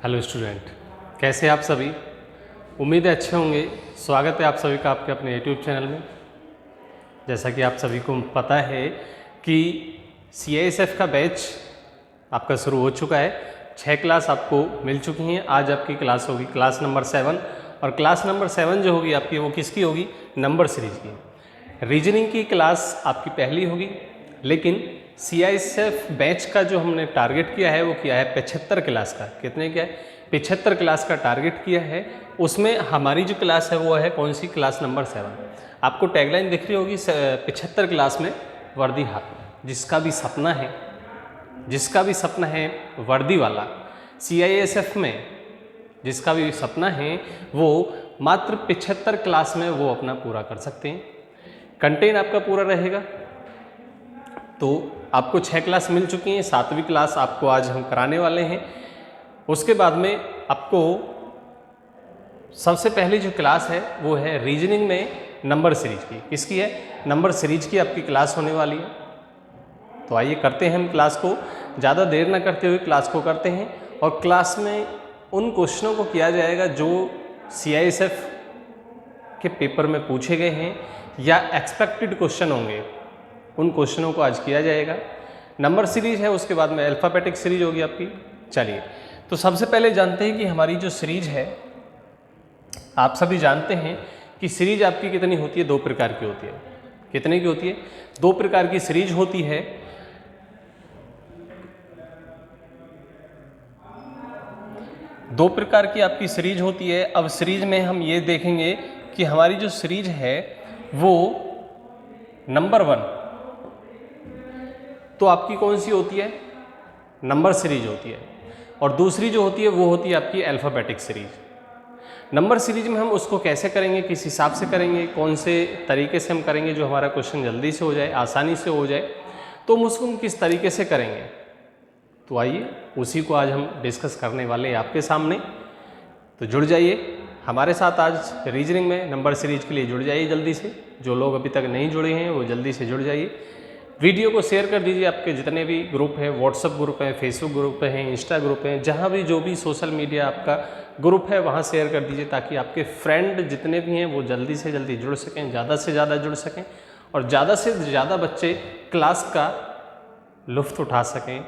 Hello student, कैसे आप सभी। उम्मीद है अच्छे होंगे। स्वागत है आप सभी का आपके अपने यूट्यूब चैनल में। जैसा कि आप सभी को पता है कि CISF का बैच आपका शुरू हो चुका है। 6 क्लास आपको मिल चुकी हैं। आज आपकी क्लास होगी क्लास नंबर 7 और क्लास नंबर 7 जो होगी आपकी वो किसकी होगी? नंबर सीरीज की। रीजनिंग की क्लास आपकी पहली होगी, लेकिन CISF बैच का जो हमने टारगेट किया है वो किया है 75 क्लास का। कितने क्या है? 75 क्लास का टारगेट किया है। उसमें हमारी जो क्लास है वो है कौन सी? Class number 7। आपको टैगलाइन दिख रही होगी 75 क्लास में वर्दी हाथ में। जिसका भी सपना है वर्दी वाला, CISF में जिसका भी सपना है वो मात्र 75 क्लास में वो अपना पूरा कर सकते हैं। कंटेंट आपका पूरा रहेगा। तो आपको 6 क्लास मिल चुकी हैं, 7वीं क्लास आपको आज हम कराने वाले हैं। उसके बाद में आपको सबसे पहली जो क्लास है वो है रीजनिंग में नंबर सीरीज की। किसकी है? नंबर सीरीज की आपकी क्लास होने वाली है। तो आइए करते हैं हम क्लास को, ज़्यादा देर ना करते हुए क्लास को करते हैं। और क्लास में उन क्वेश्चनों को किया जाएगा जो CISF के पेपर में पूछे गए हैं या एक्सपेक्टेड क्वेश्चन होंगे, उन क्वेश्चनों को आज किया जाएगा। नंबर सीरीज है, उसके बाद में अल्फ़ाबेटिक सीरीज होगी आपकी। चलिए, तो सबसे पहले जानते हैं कि हमारी जो सीरीज है, आप सभी जानते हैं कि सीरीज आपकी कितनी होती है? 2 प्रकार की होती है। कितने की होती है? 2 प्रकार की सीरीज होती है। दो प्रकार की आपकी सीरीज होती है। अब सीरीज में हम ये देखेंगे कि हमारी जो सीरीज है वो नंबर 1 तो आपकी कौन सी होती है? नंबर सीरीज होती है। और दूसरी जो होती है वो होती है आपकी अल्फ़ाबेटिक सीरीज। नंबर सीरीज में हम उसको कैसे करेंगे, किस हिसाब से करेंगे, कौन से तरीके से हम करेंगे जो हमारा क्वेश्चन जल्दी से हो जाए, आसानी से हो जाए, तो हम उसको किस तरीके से करेंगे। तो आइए उसी को आज हम डिस्कस करने वाले हैं आपके सामने। तो जुड़ जाइए हमारे साथ आज रीजनिंग में नंबर सीरीज के लिए। जुड़ जाइए जल्दी से। जो लोग अभी तक नहीं जुड़े हैं वो जल्दी से जुड़ जाइए। वीडियो को शेयर कर दीजिए। आपके जितने भी ग्रुप हैं, व्हाट्सएप ग्रुप है, फेसबुक ग्रुप है, इंस्टा ग्रुप है, जहाँ भी जो भी सोशल मीडिया आपका ग्रुप है वहाँ शेयर कर दीजिए, ताकि आपके फ्रेंड जितने भी हैं वो जल्दी से जल्दी जुड़ सकें, ज़्यादा से ज़्यादा जुड़ सकें और ज़्यादा से ज़्यादा बच्चे क्लास का लुत्फ़ उठा सकें,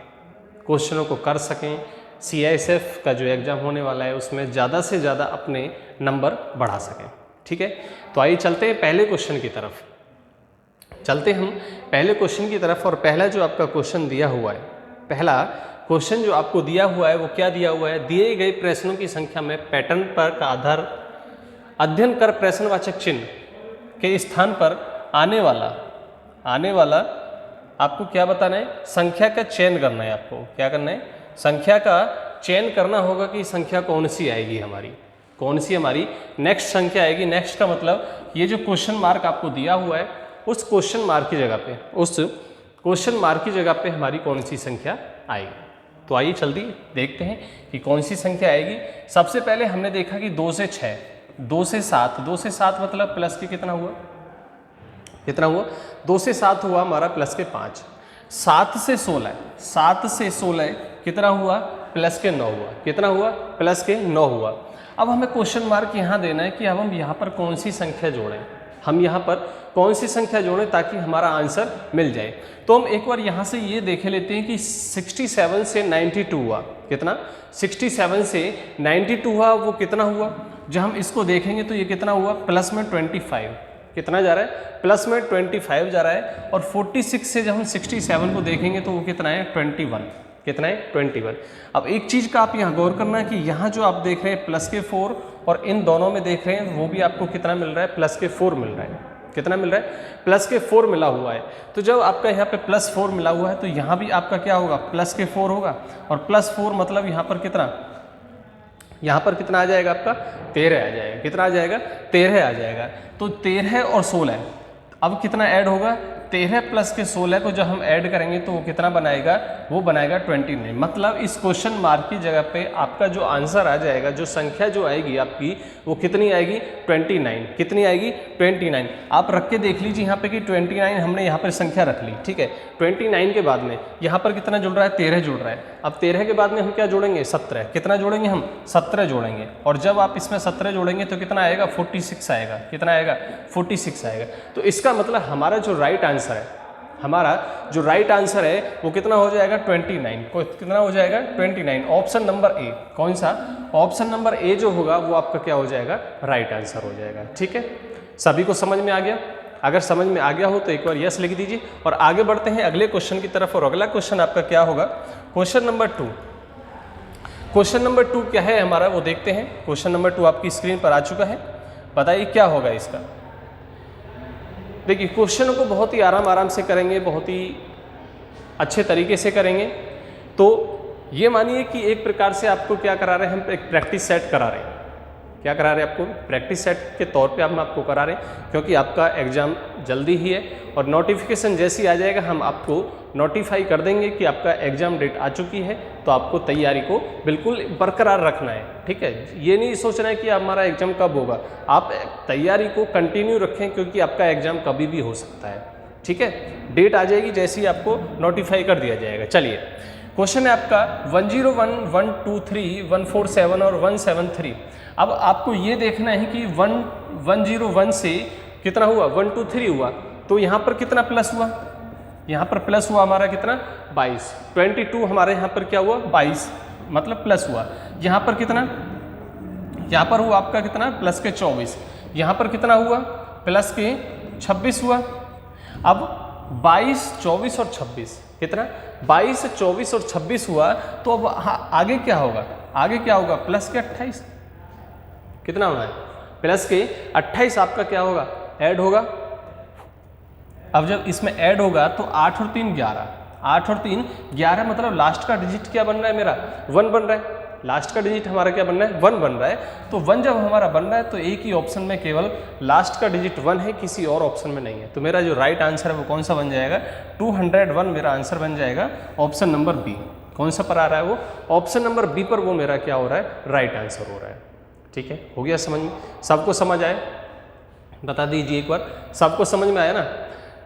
क्वेश्चनों को कर सकें। CISF का जो एग्ज़ाम होने वाला है उसमें ज़्यादा से ज़्यादा अपने नंबर बढ़ा सकें। ठीक है, तो आइए चलते हैं पहले क्वेश्चन की तरफ। चलते हम पहले क्वेश्चन की तरफ। और पहला जो आपका क्वेश्चन दिया हुआ है, पहला क्वेश्चन जो आपको दिया हुआ है वो क्या दिया हुआ है? दिए गए प्रश्नों की संख्या में पैटर्न पर का आधार अध्ययन कर प्रश्नवाचक चिन्ह के स्थान पर आने वाला आपको क्या बताना है? संख्या का चयन करना है। आपको क्या करना है? संख्या का चयन करना होगा कि संख्या कौन सी आएगी हमारी, कौन सी हमारी नेक्स्ट संख्या आएगी। नेक्स्ट का मतलब ये जो क्वेश्चन मार्क आपको दिया हुआ है उस क्वेश्चन मार्क की जगह पे हमारी कौन सी संख्या आएगी। तो आइए जल्दी देखते हैं कि कौन सी संख्या आएगी। सबसे पहले हमने देखा कि 2 से 6, 2 से 7, 2 से 7 मतलब प्लस के कितना हुआ? 2 से 7 हुआ हमारा प्लस के 5। 7 से 16 कितना हुआ? प्लस के 9 हुआ। कितना हुआ? प्लस के 9 हुआ। अब हमें क्वेश्चन मार्क यहाँ देना है कि अब हम यहाँ पर कौन सी संख्या जोड़ें, ताकि हमारा आंसर मिल जाए। तो हम एक बार यहाँ से ये देख लेते हैं कि 67 से 92 हुआ। कितना? 67 से 92 हुआ, वो कितना हुआ? जब हम इसको देखेंगे तो ये कितना हुआ? प्लस में 25। कितना जा रहा है? प्लस में 25 जा रहा है। और 46 से जब हम 67 को देखेंगे तो वो कितना है? 21। कितना है? 21। अब एक चीज़ का आप यहाँ गौर करना है कि यहाँ जो आप देख रहे हैं प्लस के 4 और इन दोनों में देख रहे हैं वो भी आपको कितना मिल रहा है? प्लस के 4 मिल रहा है। कितना मिल रहा है? प्लस के 4 मिला हुआ है। तो जब आपका यहाँ पे प्लस 4 मिला हुआ है तो यहाँ भी आपका क्या होगा? प्लस के 4 होगा। और प्लस 4 मतलब यहाँ पर कितना आ जाएगा? आपका 13 आ जाएगा। कितना आ जाएगा? 13 आ जाएगा। तो 13 और 16 अब कितना ऐड होगा? 13 प्लस के 16 को जब हम ऐड करेंगे तो वो कितना बनाएगा, वो बनाएगा 29। मतलब इस क्वेश्चन मार्क की जगह पे आपका जो आंसर आ जाएगा, जो संख्या जो आएगी आपकी, वो कितनी आएगी, 29। कितनी आएगी, 29। आप रख के देख लीजिए यहाँ पे कि 29 हमने यहाँ पर संख्या रख ली, ठीक है। 29 के बाद में यहाँ पर कितना जुड़ रहा है, 13 जुड़ रहा है। अब 13 के बाद में हम क्या जोड़ेंगे, 17। कितना जोड़ेंगे हम, 17 जोड़ेंगे। और जब आप इसमें 17 जोड़ेंगे तो कितना आएगा, 46 आएगा। कितना आएगा, 46 आएगा। तो इसका मतलब हमारा जो राइट आंसर है, हमारा जो राइट आंसर है वो कितना हो जाएगा, 29। कितना हो जाएगा, 29। ऑप्शन नंबर ए, कौन सा, ऑप्शन नंबर ए जो होगा वो आपका क्या हो जाएगा, राइट आंसर हो जाएगा। ठीक है, सभी को समझ में आ गया? अगर समझ में आ गया हो तो एक बार यस लिख दीजिए और आगे बढ़ते हैं अगले क्वेश्चन की तरफ। और अगला क्वेश्चन आपका क्या होगा, क्वेश्चन नंबर 2। क्वेश्चन नंबर 2 क्या है हमारा, वो देखते हैं। क्वेश्चन नंबर 2 आपकी स्क्रीन पर आ चुका है। बताइए क्या होगा इसका। देखिए क्वेश्चन को बहुत ही आराम से करेंगे, बहुत ही अच्छे तरीके से करेंगे। तो ये मानिए कि एक प्रकार से आपको क्या करा रहे हैं, हम एक प्रैक्टिस सेट करा रहे हैं। क्या करा रहे हैं आपको, प्रैक्टिस सेट के तौर पे हम आपको करा रहे हैं, क्योंकि आपका एग्ज़ाम जल्दी ही है और नोटिफिकेशन जैसे ही आ जाएगा हम आपको नोटिफाई कर देंगे कि आपका एग्ज़ाम डेट आ चुकी है। तो आपको तैयारी को बिल्कुल बरकरार रखना है, ठीक है। ये नहीं सोचना है कि हमारा एग्ज़ाम कब होगा, आप तैयारी को कंटिन्यू रखें, क्योंकि आपका एग्ज़ाम कभी भी हो सकता है। ठीक है, डेट आ जाएगी जैसे ही आपको नोटिफाई कर दिया जाएगा। चलिए क्वेश्चन है आपका 101, 123, 147 और 173। अब आपको ये देखना है कि 101 से कितना हुआ, 123 हुआ, तो यहाँ पर कितना प्लस हुआ, यहाँ पर प्लस हुआ हमारा कितना, 22। 22 हमारे यहाँ पर क्या हुआ, 22, मतलब प्लस हुआ। यहाँ पर कितना, यहाँ पर हुआ आपका कितना, प्लस के 24। यहाँ पर कितना हुआ, प्लस के 26 हुआ। अब 22, 24 और 26 कितना, 22, 24 और 26 हुआ। तो अब आगे क्या होगा, आगे क्या होगा, प्लस के 28। कितना होना है, प्लस के 28 आपका क्या होगा, ऐड होगा। अब जब इसमें ऐड होगा तो 8 और 3 11, 8 और 3 11, मतलब लास्ट का डिजिट क्या बन रहा है, मेरा 1 बन रहा है। लास्ट का डिजिट हमारा क्या बन रहा है, 1 बन रहा है। तो 1 जब हमारा बन रहा है तो एक ही ऑप्शन में केवल लास्ट का डिजिट 1 है, किसी और ऑप्शन में नहीं है। तो मेरा जो राइट आंसर है वो कौन सा बन जाएगा, 201 मेरा आंसर बन जाएगा। ऑप्शन नंबर बी, कौन सा पर आ रहा है वो, ऑप्शन नंबर बी पर वो मेरा क्या हो रहा है, राइट आंसर हो रहा है। ठीक है, हो गया समझ में, सबको समझ आए, बता दीजिए एक बार, सबको समझ में आया ना।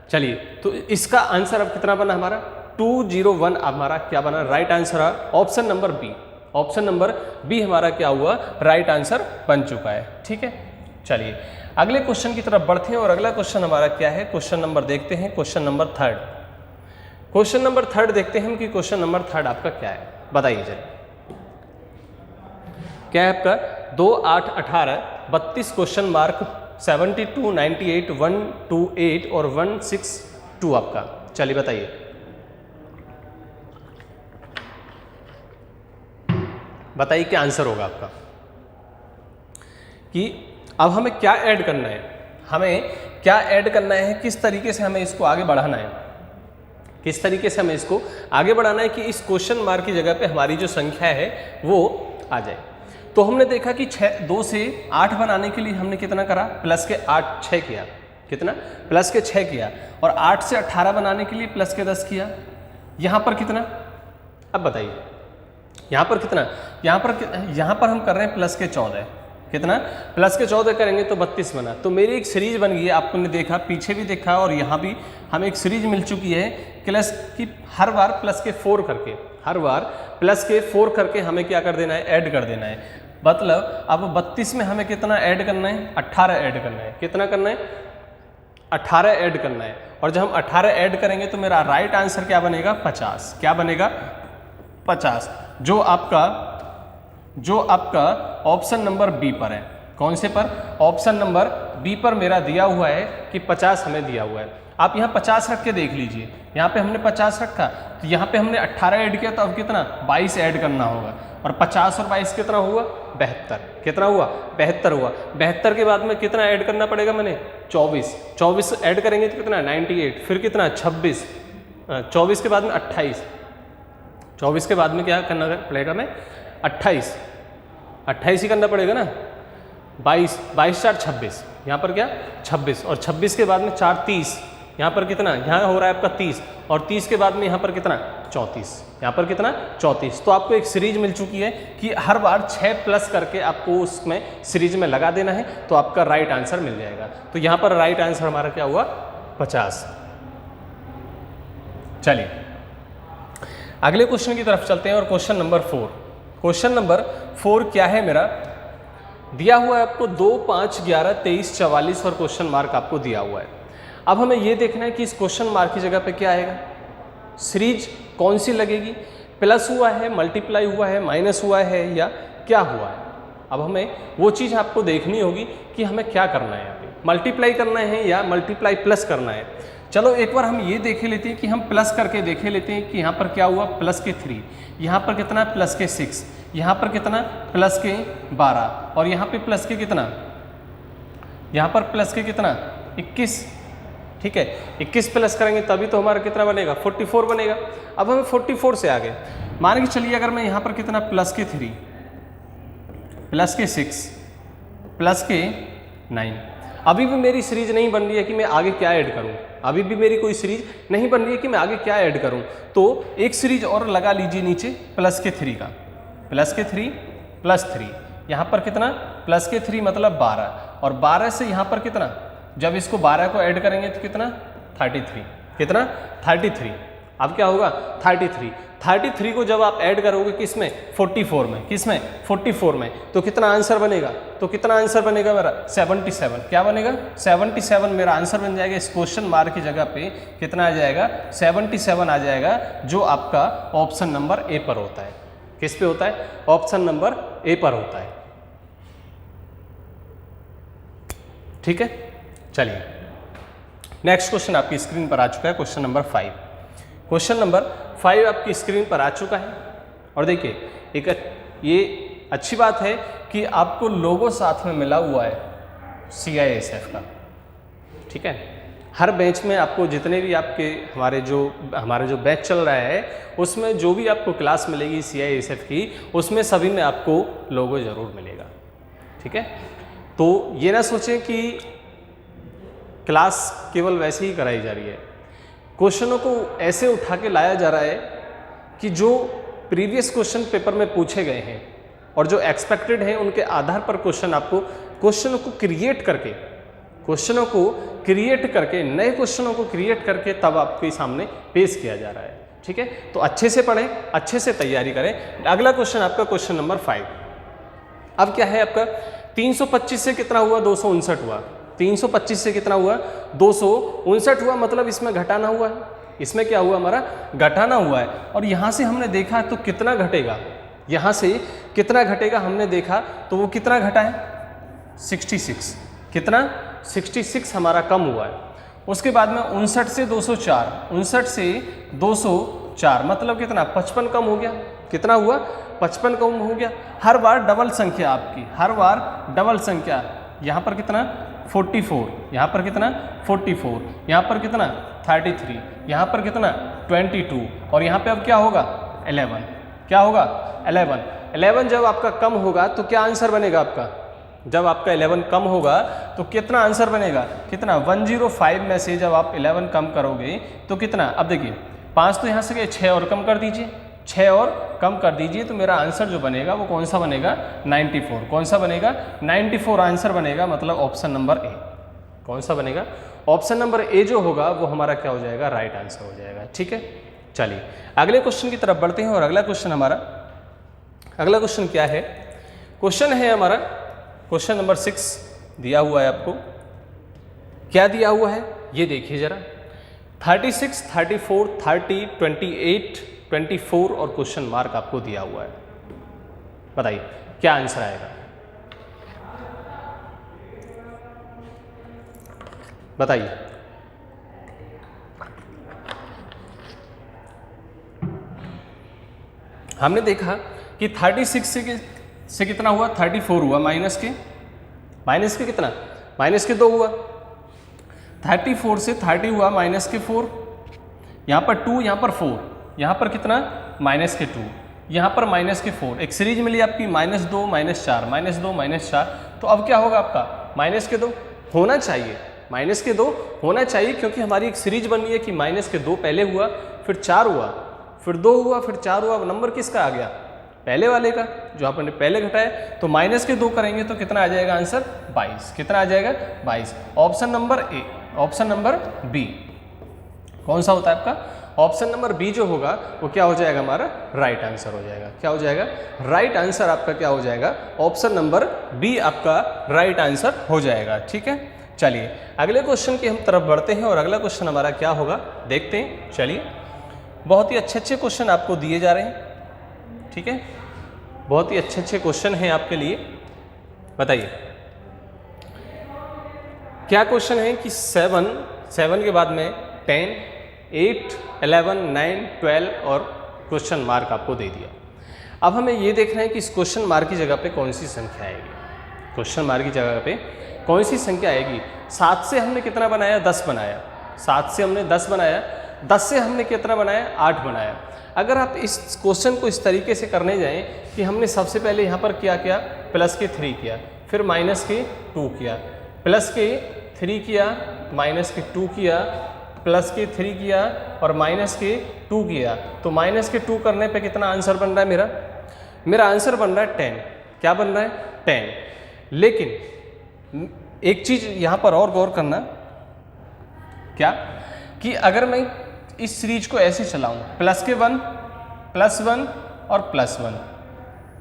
चलिए तो इसका आंसर अब कितना बना हमारा, 201 हमारा क्या बना, राइट आंसर है option number B. Option number B हमारा क्या हुआ, राइट आंसर बन चुका है। ठीक है, चलिए अगले क्वेश्चन की तरफ बढ़ते हैं और अगला क्वेश्चन हमारा क्या है, क्वेश्चन नंबर देखते हैं, क्वेश्चन नंबर 3। क्वेश्चन नंबर 3 देखते हैं हम कि क्वेश्चन नंबर 3 आपका क्या है, बताइए जरा। क्या है आपका, 2, 8, 18, 32 क्वेश्चन मार्क, 72, 98, 128 और 162 आपका। चलिए बताइए, बताइए क्या आंसर होगा आपका, कि अब हमें क्या ऐड करना है, हमें क्या ऐड करना है, किस तरीके से हमें इसको आगे बढ़ाना है, किस तरीके से हमें इसको आगे बढ़ाना है कि इस क्वेश्चन मार्क की जगह पे हमारी जो संख्या है वो आ जाए। तो हमने देखा कि 2 से 8 बनाने के लिए हमने कितना करा, प्लस के 8 6 किया, कितना, प्लस के 6 किया। और 8 से 18 बनाने के लिए प्लस के 10 किया। यहाँ पर कितना, अब बताइए यहाँ पर कितना, यहाँ पर हम कर रहे हैं प्लस के 14, कितना, प्लस के 14 करेंगे तो 32 बना। तो मेरी एक सीरीज बन गई है, आपने देखा, पीछे भी देखा और यहाँ भी हमें एक सीरीज मिल चुकी है प्लस की, हर बार प्लस के 4 करके, हर बार प्लस के 4 करके हमें क्या कर देना है, ऐड कर देना है। मतलब अब 32 में हमें कितना ऐड करना है, 18 ऐड करना है। कितना करना है, 18 ऐड करना है। और जब हम 18 ऐड करेंगे तो मेरा राइट आंसर क्या बनेगा, 50। क्या बनेगा, 50, जो आपका ऑप्शन नंबर बी पर है। कौन से पर, ऑप्शन नंबर बी पर मेरा दिया हुआ है कि 50 हमें दिया हुआ है। आप यहाँ 50 रख के देख लीजिए, यहाँ पे हमने 50 रखा तो यहाँ पे हमने 18 ऐड किया, तो अब कितना, 22 ऐड करना होगा। और 50 और 22 कितना हुआ, 72। कितना हुआ, 72 हुआ। 72 के बाद में कितना ऐड करना पड़ेगा मैंने, 24। 24 ऐड करेंगे तो कितना, 98। फिर कितना, 26। 24 के बाद में 28। 24 के बाद में क्या करना पड़ेगा, मैं 28 ही करना पड़ेगा ना। 22 4 26, यहाँ पर क्या 26, और 26 के बाद में 4 30, यहाँ पर कितना, यहाँ हो रहा है आपका 30 और 30 के बाद में यहाँ पर कितना 34, यहाँ पर कितना 34। तो आपको एक सीरीज मिल चुकी है कि हर बार 6 प्लस करके आपको उसमें सीरीज में लगा देना है, तो आपका राइट आंसर मिल जाएगा। तो यहाँ पर राइट आंसर हमारा क्या हुआ 50। चलिए अगले क्वेश्चन की तरफ चलते हैं और क्वेश्चन नंबर 4। क्वेश्चन नंबर 4 क्या है मेरा, दिया हुआ है आपको 2, 5, 11, 23, 44 और क्वेश्चन मार्क आपको दिया हुआ है। अब हमें ये देखना है कि इस क्वेश्चन मार्क की जगह पे क्या आएगा, सीरीज कौन सी लगेगी, प्लस हुआ है, मल्टीप्लाई हुआ है, माइनस हुआ है या क्या हुआ है। अब हमें वो चीज़ आपको देखनी होगी कि हमें क्या करना है, यहाँ पे मल्टीप्लाई करना है या मल्टीप्लाई प्लस करना है। चलो एक बार हम ये देख लेते हैं कि हम प्लस करके देख लेते हैं कि यहाँ पर क्या हुआ, प्लस के 3, यहाँ पर कितना प्लस के 6, यहाँ पर कितना प्लस के 12 और यहाँ पे प्लस के कितना, यहाँ पर प्लस के कितना 21। ठीक है, 21 प्लस करेंगे तभी तो हमारा कितना बनेगा 44 बनेगा। अब हमें 44 से आगे मान के चलिए, अगर मैं यहाँ पर कितना प्लस के 3, प्लस के 6, प्लस के 9, अभी भी मेरी सीरीज नहीं बन रही है कि मैं आगे क्या ऐड करूं, अभी भी मेरी कोई सीरीज नहीं बन रही है कि मैं आगे क्या ऐड करूं। तो एक सीरीज और लगा लीजिए नीचे प्लस के 3 का, प्लस के 3 प्लस 3, यहाँ पर कितना प्लस के 3 मतलब 12 और 12 से यहाँ पर कितना, जब इसको 12 को ऐड करेंगे तो कितना 33, कितना 33। अब क्या होगा 33 को जब आप ऐड करोगे किसमें 44 में, किसमें 44 में, तो कितना आंसर बनेगा, तो कितना आंसर बनेगा मेरा 77। क्या बनेगा 77 मेरा आंसर बन जाएगा। इस क्वेश्चन मार्क की जगह पे कितना आ जाएगा 77 आ जाएगा, जो आपका ऑप्शन नंबर ए पर होता है। किस पे होता है, ऑप्शन नंबर ए पर होता है। ठीक है, चलिए नेक्स्ट क्वेश्चन आपकी स्क्रीन पर आ चुका है, क्वेश्चन नंबर 5। क्वेश्चन नंबर 5 आपकी स्क्रीन पर आ चुका है और देखिए एक ये अच्छी बात है कि आपको लोगो साथ में मिला हुआ है CISF का। ठीक है, हर बेंच में आपको जितने भी आपके हमारे जो बैच चल रहा है उसमें जो भी आपको क्लास मिलेगी CISF की, उसमें सभी में आपको लोगो ज़रूर मिलेगा। ठीक है, तो ये ना सोचें कि क्लास केवल वैसे ही कराई जा रही है, क्वेश्चनों को ऐसे उठा के लाया जा रहा है कि जो प्रीवियस क्वेश्चन पेपर में पूछे गए हैं और जो एक्सपेक्टेड हैं उनके आधार पर क्वेश्चनों को क्रिएट करके नए क्वेश्चनों को क्रिएट करके तब आपके सामने पेश किया जा रहा है। ठीक है, तो अच्छे से पढ़ें, अच्छे से तैयारी करें। अगला क्वेश्चन आपका क्वेश्चन नंबर 5। अब क्या है आपका 325 से कितना हुआ 259 हुआ, 325 से कितना हुआ 259 हुआ, मतलब इसमें घटाना हुआ है, इसमें क्या हुआ हमारा घटाना हुआ है। और यहाँ से हमने देखा तो कितना घटेगा, यहाँ से कितना घटेगा हमने देखा तो वो कितना घटा है 66, कितना 66 हमारा कम हुआ है। उसके बाद में 59 से 204, 59 से 204 मतलब कितना 55 कम हो गया, कितना हुआ 55 कम हो गया। हर बार डबल संख्या आपकी, हर बार डबल संख्या, यहाँ पर कितना 44, यहाँ पर कितना 44, यहाँ पर कितना 33, यहाँ पर कितना 22 और यहाँ पे अब क्या होगा 11, क्या होगा 11 जब आपका कम होगा तो क्या आंसर बनेगा आपका, जब आपका 11 कम होगा तो कितना आंसर बनेगा, कितना 105 में से जब आप 11 कम करोगे तो कितना, अब देखिए 5 तो यहाँ से 6 और कम कर दीजिए, 6 और कम कर दीजिए तो मेरा आंसर जो बनेगा वो कौन सा बनेगा 94, कौन सा बनेगा 94 आंसर बनेगा, मतलब ऑप्शन नंबर ए। कौन सा बनेगा, ऑप्शन नंबर ए जो होगा वो हमारा क्या हो जाएगा राइट आंसर हो जाएगा। ठीक है, चलिए अगले क्वेश्चन की तरफ बढ़ते हैं और अगला क्वेश्चन क्या है, क्वेश्चन है हमारा क्वेश्चन नंबर 6 दिया हुआ है आपको। क्या दिया हुआ है ये देखिए जरा, 36, 34, 30, 28, 24 और क्वेश्चन मार्क आपको दिया हुआ है। बताइए क्या आंसर आएगा, बताइए। हमने देखा कि 36 से कितना हुआ 34 हुआ, माइनस के कितना माइनस के 2 हुआ, 34 से 30 हुआ माइनस के 4, यहाँ पर 2, यहाँ पर 4, यहाँ पर कितना माइनस के 2, यहाँ पर माइनस के 4, एक सीरीज मिली आपकी -2 -4 -2 -4। तो अब क्या होगा आपका -2 होना चाहिए, माइनस के 2 होना चाहिए, क्योंकि हमारी एक सीरीज बन रही है कि माइनस के 2 पहले हुआ, फिर 4 हुआ, फिर 2 हुआ, फिर 4 हुआ। नंबर किसका आ गया? पहले वाले का, जो आपने पहले घटाया। तो माइनस के 2 करेंगे तो कितना आ जाएगा आंसर? 22। कितना आ जाएगा? 22। Option number A. Option number B कौन सा होता है आपका? ऑप्शन नंबर बी जो होगा वो क्या हो जाएगा? हमारा राइट आंसर हो जाएगा। क्या हो जाएगा? राइट आंसर आपका क्या हो जाएगा? ऑप्शन नंबर बी आपका राइट आंसर हो जाएगा। ठीक है, चलिए अगले क्वेश्चन की हम तरफ बढ़ते हैं और अगला क्वेश्चन हमारा क्या होगा देखते हैं। चलिए, बहुत ही अच्छे अच्छे क्वेश्चन आपको दिए जा रहे हैं। ठीक है, बहुत ही अच्छे अच्छे क्वेश्चन हैं आपके लिए। बताइए क्या क्वेश्चन है कि 7 के बाद में 10, 8, 11, 9, 12 और क्वेश्चन मार्क आपको दे दिया। अब हमें ये देखना है कि इस क्वेश्चन मार्क की जगह पे कौन सी संख्या आएगी। क्वेश्चन मार्क की जगह पे कौन सी संख्या आएगी? 7 से हमने कितना बनाया? 10 बनाया। 7 से हमने 10 बनाया। 10 से हमने कितना बनाया? 8 बनाया। अगर आप इस क्वेश्चन को इस तरीके से करने जाएं कि हमने सबसे पहले यहाँ पर क्या किया? प्लस के 3 किया, फिर माइनस के 2 किया, प्लस के 3 किया, माइनस के 2 किया, प्लस के 3 किया और माइनस के 2 किया, तो माइनस के 2 करने पे कितना आंसर बन रहा है मेरा आंसर बन रहा है 10। क्या बन रहा है? 10। लेकिन एक चीज यहाँ पर और गौर करना, क्या कि अगर मैं इस सीरीज को ऐसे चलाऊं, प्लस के 1, प्लस 1 और प्लस 1,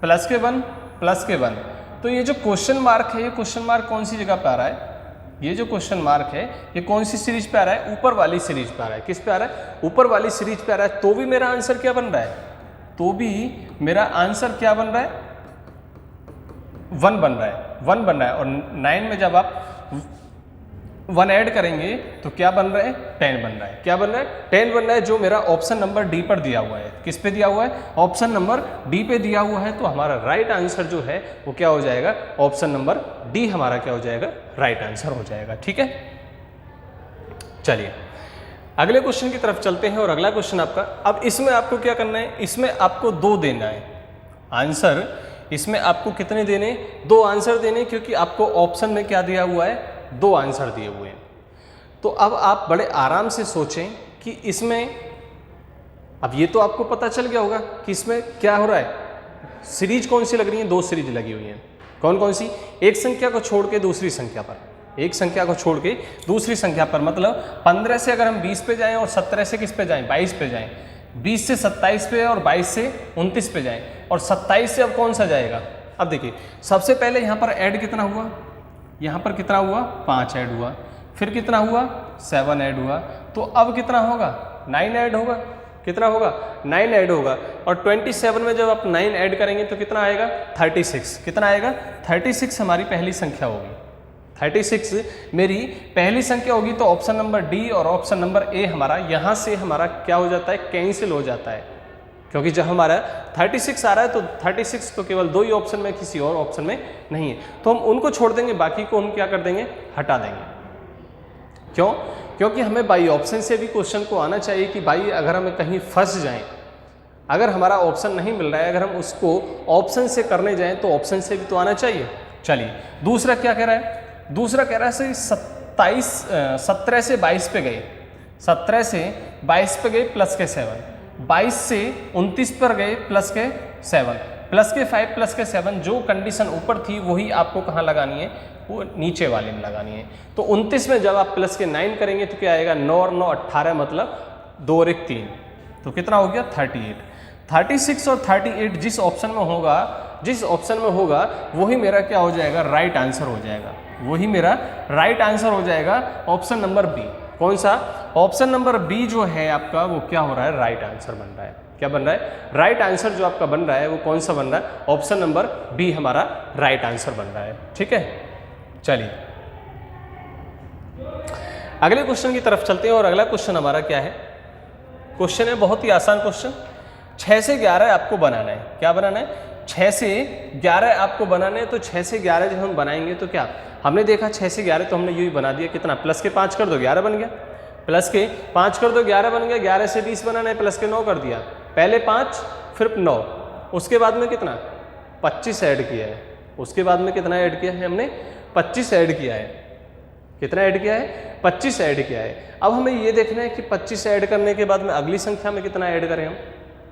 प्लस के 1, प्लस के 1, तो ये जो क्वेश्चन मार्क है, ये क्वेश्चन मार्क कौन सी जगह पे आ रहा है? ये जो क्वेश्चन मार्क है ये कौन सी सीरीज पे आ रहा है? ऊपर वाली सीरीज पे आ रहा है। किस पे आ रहा है? ऊपर वाली सीरीज पे आ रहा है। तो भी मेरा आंसर क्या बन रहा है? तो भी मेरा आंसर क्या बन रहा है? 1 बन रहा है। 1 बन रहा है। और 9 में जब आप 1 ऐड करेंगे तो क्या बन रहा है? 10 बन रहा है। क्या बन रहा है? 10 बन रहा है, जो मेरा ऑप्शन नंबर डी पर दिया हुआ है। किस पे दिया हुआ है? ऑप्शन नंबर डी पे दिया हुआ है। तो हमारा राइट आंसर जो है वो क्या हो जाएगा? ऑप्शन नंबर डी हमारा क्या हो जाएगा? राइट आंसर हो जाएगा। ठीक है, चलिए अगले क्वेश्चन की तरफ चलते हैं। और अगला क्वेश्चन आपका, अब इसमें आपको क्या करना है? इसमें आपको 2 देना है आंसर। इसमें आपको कितने देने? 2 आंसर देने, क्योंकि आपको ऑप्शन में क्या दिया हुआ है? 2 आंसर दिए हुए हैं। तो अब आप बड़े आराम से सोचें कि इसमें, अब ये तो आपको पता चल गया होगा कि इसमें क्या हो रहा है। सीरीज कौन सी लग रही है? 2 सीरीज लगी हुई हैं। कौन कौन सी? एक संख्या को छोड़ के दूसरी संख्या पर, एक संख्या को छोड़ के दूसरी संख्या पर। मतलब 15 से अगर हम 20 पे जाएं और 17 से किस पे जाएं? 22 पे जाएं, 20 से 27 पे और 22 से 29 पे जाएं, और 27 से अब कौन सा जाएगा? अब देखिए, सबसे पहले यहाँ पर ऐड कितना हुआ? यहाँ पर कितना हुआ? 5 ऐड हुआ। फिर कितना हुआ? 7 ऐड हुआ। तो अब कितना होगा? 9 ऐड होगा। कितना होगा? 9 ऐड होगा। और 27 में जब आप 9 ऐड करेंगे तो कितना आएगा? 36। कितना आएगा? 36 हमारी पहली संख्या होगी। 36 मेरी पहली संख्या होगी। तो ऑप्शन नंबर डी और ऑप्शन नंबर ए हमारा यहाँ से हमारा क्या हो जाता है? कैंसिल हो जाता है, क्योंकि जब हमारा 36 आ रहा है तो 36 तो केवल 2 ही ऑप्शन में, किसी और ऑप्शन में नहीं है। तो हम उनको छोड़ देंगे, बाकी को हम क्या कर देंगे? हटा देंगे। क्यों? क्योंकि हमें बाई ऑप्शन से भी क्वेश्चन को आना चाहिए कि भाई अगर हमें कहीं फंस जाएं, अगर हमारा ऑप्शन नहीं मिल रहा है, अगर हम उसको ऑप्शन से करने जाएं तो ऑप्शन से भी तो आना चाहिए। चलिए दूसरा क्या कह रहा है? दूसरा कह रहा है 17 से 22 पे गए, 17 से 22 पे गए प्लस के 7, 22 से 29 पर गए प्लस के 7, प्लस के 5 प्लस के 7। जो कंडीशन ऊपर थी वही आपको कहाँ लगानी है? वो नीचे वाले में लगानी है। तो 29 में जब आप प्लस के 9 करेंगे तो क्या आएगा? 9 और 9 18, मतलब 2 और 1 3, तो कितना हो गया? 38। 36 और 38 जिस ऑप्शन में होगा वही मेरा क्या हो जाएगा? राइट आंसर हो जाएगा। वही मेरा राइट आंसर हो जाएगा, ऑप्शन नंबर बी। कौन सा? ऑप्शन नंबर बी जो है आपका वो क्या हो रहा है? राइट आंसर बन रहा है। क्या बन रहा है? राइट आंसर जो आपका बन रहा है वो कौन सा बन रहा है? ऑप्शन नंबर बी हमारा राइट आंसर बन रहा है। ठीक है, चलिए अगले क्वेश्चन की तरफ चलते हैं। और अगला क्वेश्चन हमारा क्या है? क्वेश्चन है बहुत ही आसान क्वेश्चन। 6 से 11 आपको बनाना है। क्या बनाना है? 6 से 11 आपको बनाना है। तो 6 से 11 जब हम बनाएंगे तो क्या हमने देखा? 6 से 11 तो हमने यूँ ही बना दिया। कितना? प्लस के 5 कर दो 11 बन गया, प्लस के 5 कर दो 11 बन गया। 11 से 20 बनाना है, प्लस के 9 कर दिया। पहले 5 फिर 9, उसके बाद में कितना? 25 ऐड किया है। उसके बाद में कितना ऐड किया है हमने? 25 ऐड किया है। कितना ऐड किया है? 25 ऐड किया है। अब हमें ये देखना है कि 25 ऐड करने के बाद में अगली संख्या में कितना ऐड करें हम,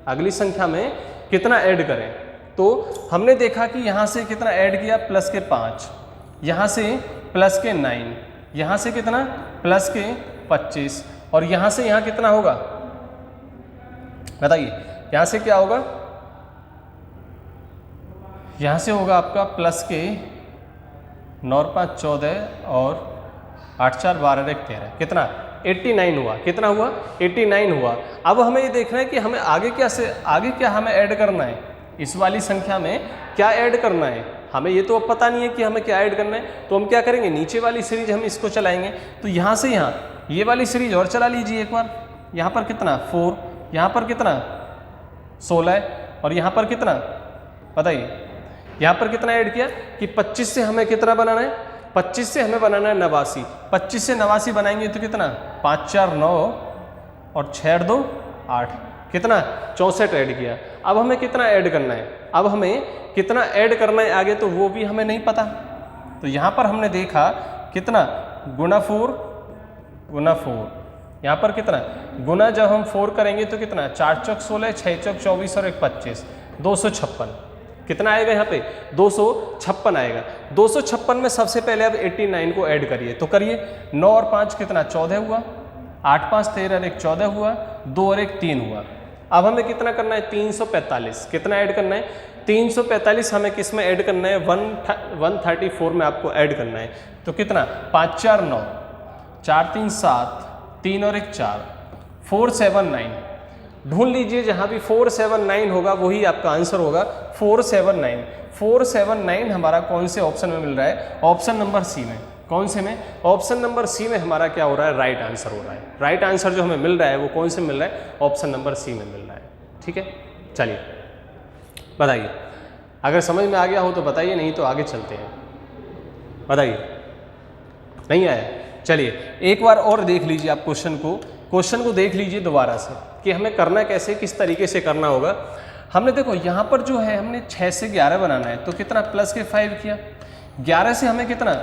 अगली संख्या में कितना ऐड करें। तो हमने देखा कि यहाँ से कितना ऐड किया, प्लस के 5, यहाँ से प्लस के 9, यहाँ से कितना प्लस के 25, और यहाँ से यहाँ कितना होगा बताइए, यहाँ से क्या होगा, यहाँ से होगा आपका प्लस के 9 और 5 14 और 8 4 12 1 13, कितना 89 हुआ। कितना हुआ? 89 हुआ। अब हमें ये देखना है कि हमें आगे क्या हमें ऐड करना है, इस वाली संख्या में क्या ऐड करना है। हमें ये तो अब पता नहीं है कि हमें क्या ऐड करना है, तो हम क्या करेंगे, नीचे वाली सीरीज हम इसको चलाएंगे। तो यहाँ से यहाँ ये वाली सीरीज और चला लीजिए एक बार। यहाँ पर कितना 4, यहाँ पर कितना 16, और यहाँ पर कितना बताइए, यहाँ पर कितना ऐड किया कि 25 से हमें कितना बनाना है, 25 से हमें बनाना है 89। 25 से 89 बनाएंगे तो कितना 5 4 9 और 6 8 2 8, कितना 64 ऐड किया। अब हमें कितना ऐड करना है, अब हमें कितना ऐड करना है आगे, तो वो भी हमें नहीं पता। तो यहाँ पर हमने देखा कितना गुना 4, यहाँ पर कितना गुना, जब हम 4 करेंगे तो कितना 4 चौक 16, 6 चौक 24 और 1 25, 256। कितना आएगा यहाँ पे 256 आएगा। 256 में सबसे पहले अब 89 को ऐड करिए, तो करिए। 9 और 5 कितना 14 हुआ, 8 5 13 और 1 14 हुआ, 2 और 1 3 हुआ। अब हमें कितना करना है 345, कितना ऐड करना है 345, हमें किस में ऐड करना है 134 में आपको ऐड करना है। तो कितना 5 4 9, 4 3 7, 3 और 1 4, 479। ढूंढ लीजिए जहाँ भी 479 होगा वही आपका आंसर होगा 479। 479 हमारा कौन से ऑप्शन में मिल रहा है, ऑप्शन नंबर सी में। कौन से में? ऑप्शन नंबर सी में हमारा क्या हो रहा है, राइट आंसर हो रहा है। राइट आंसर जो हमें मिल रहा है वो कौन से मिल रहा है, ऑप्शन नंबर सी में मिल रहा है। ठीक है, चलिए बताइए, अगर समझ में आ गया हो तो बताइए, नहीं तो आगे चलते हैं। बताइए, नहीं आया? चलिए एक बार और देख लीजिए आप क्वेश्चन को देख लीजिए दोबारा से कि हमें करना कैसे, किस तरीके से करना होगा। हमने देखो यहाँ पर जो है हमने 6 से 11 बनाना है, तो कितना प्लस के 5 किया, 11 से हमें कितना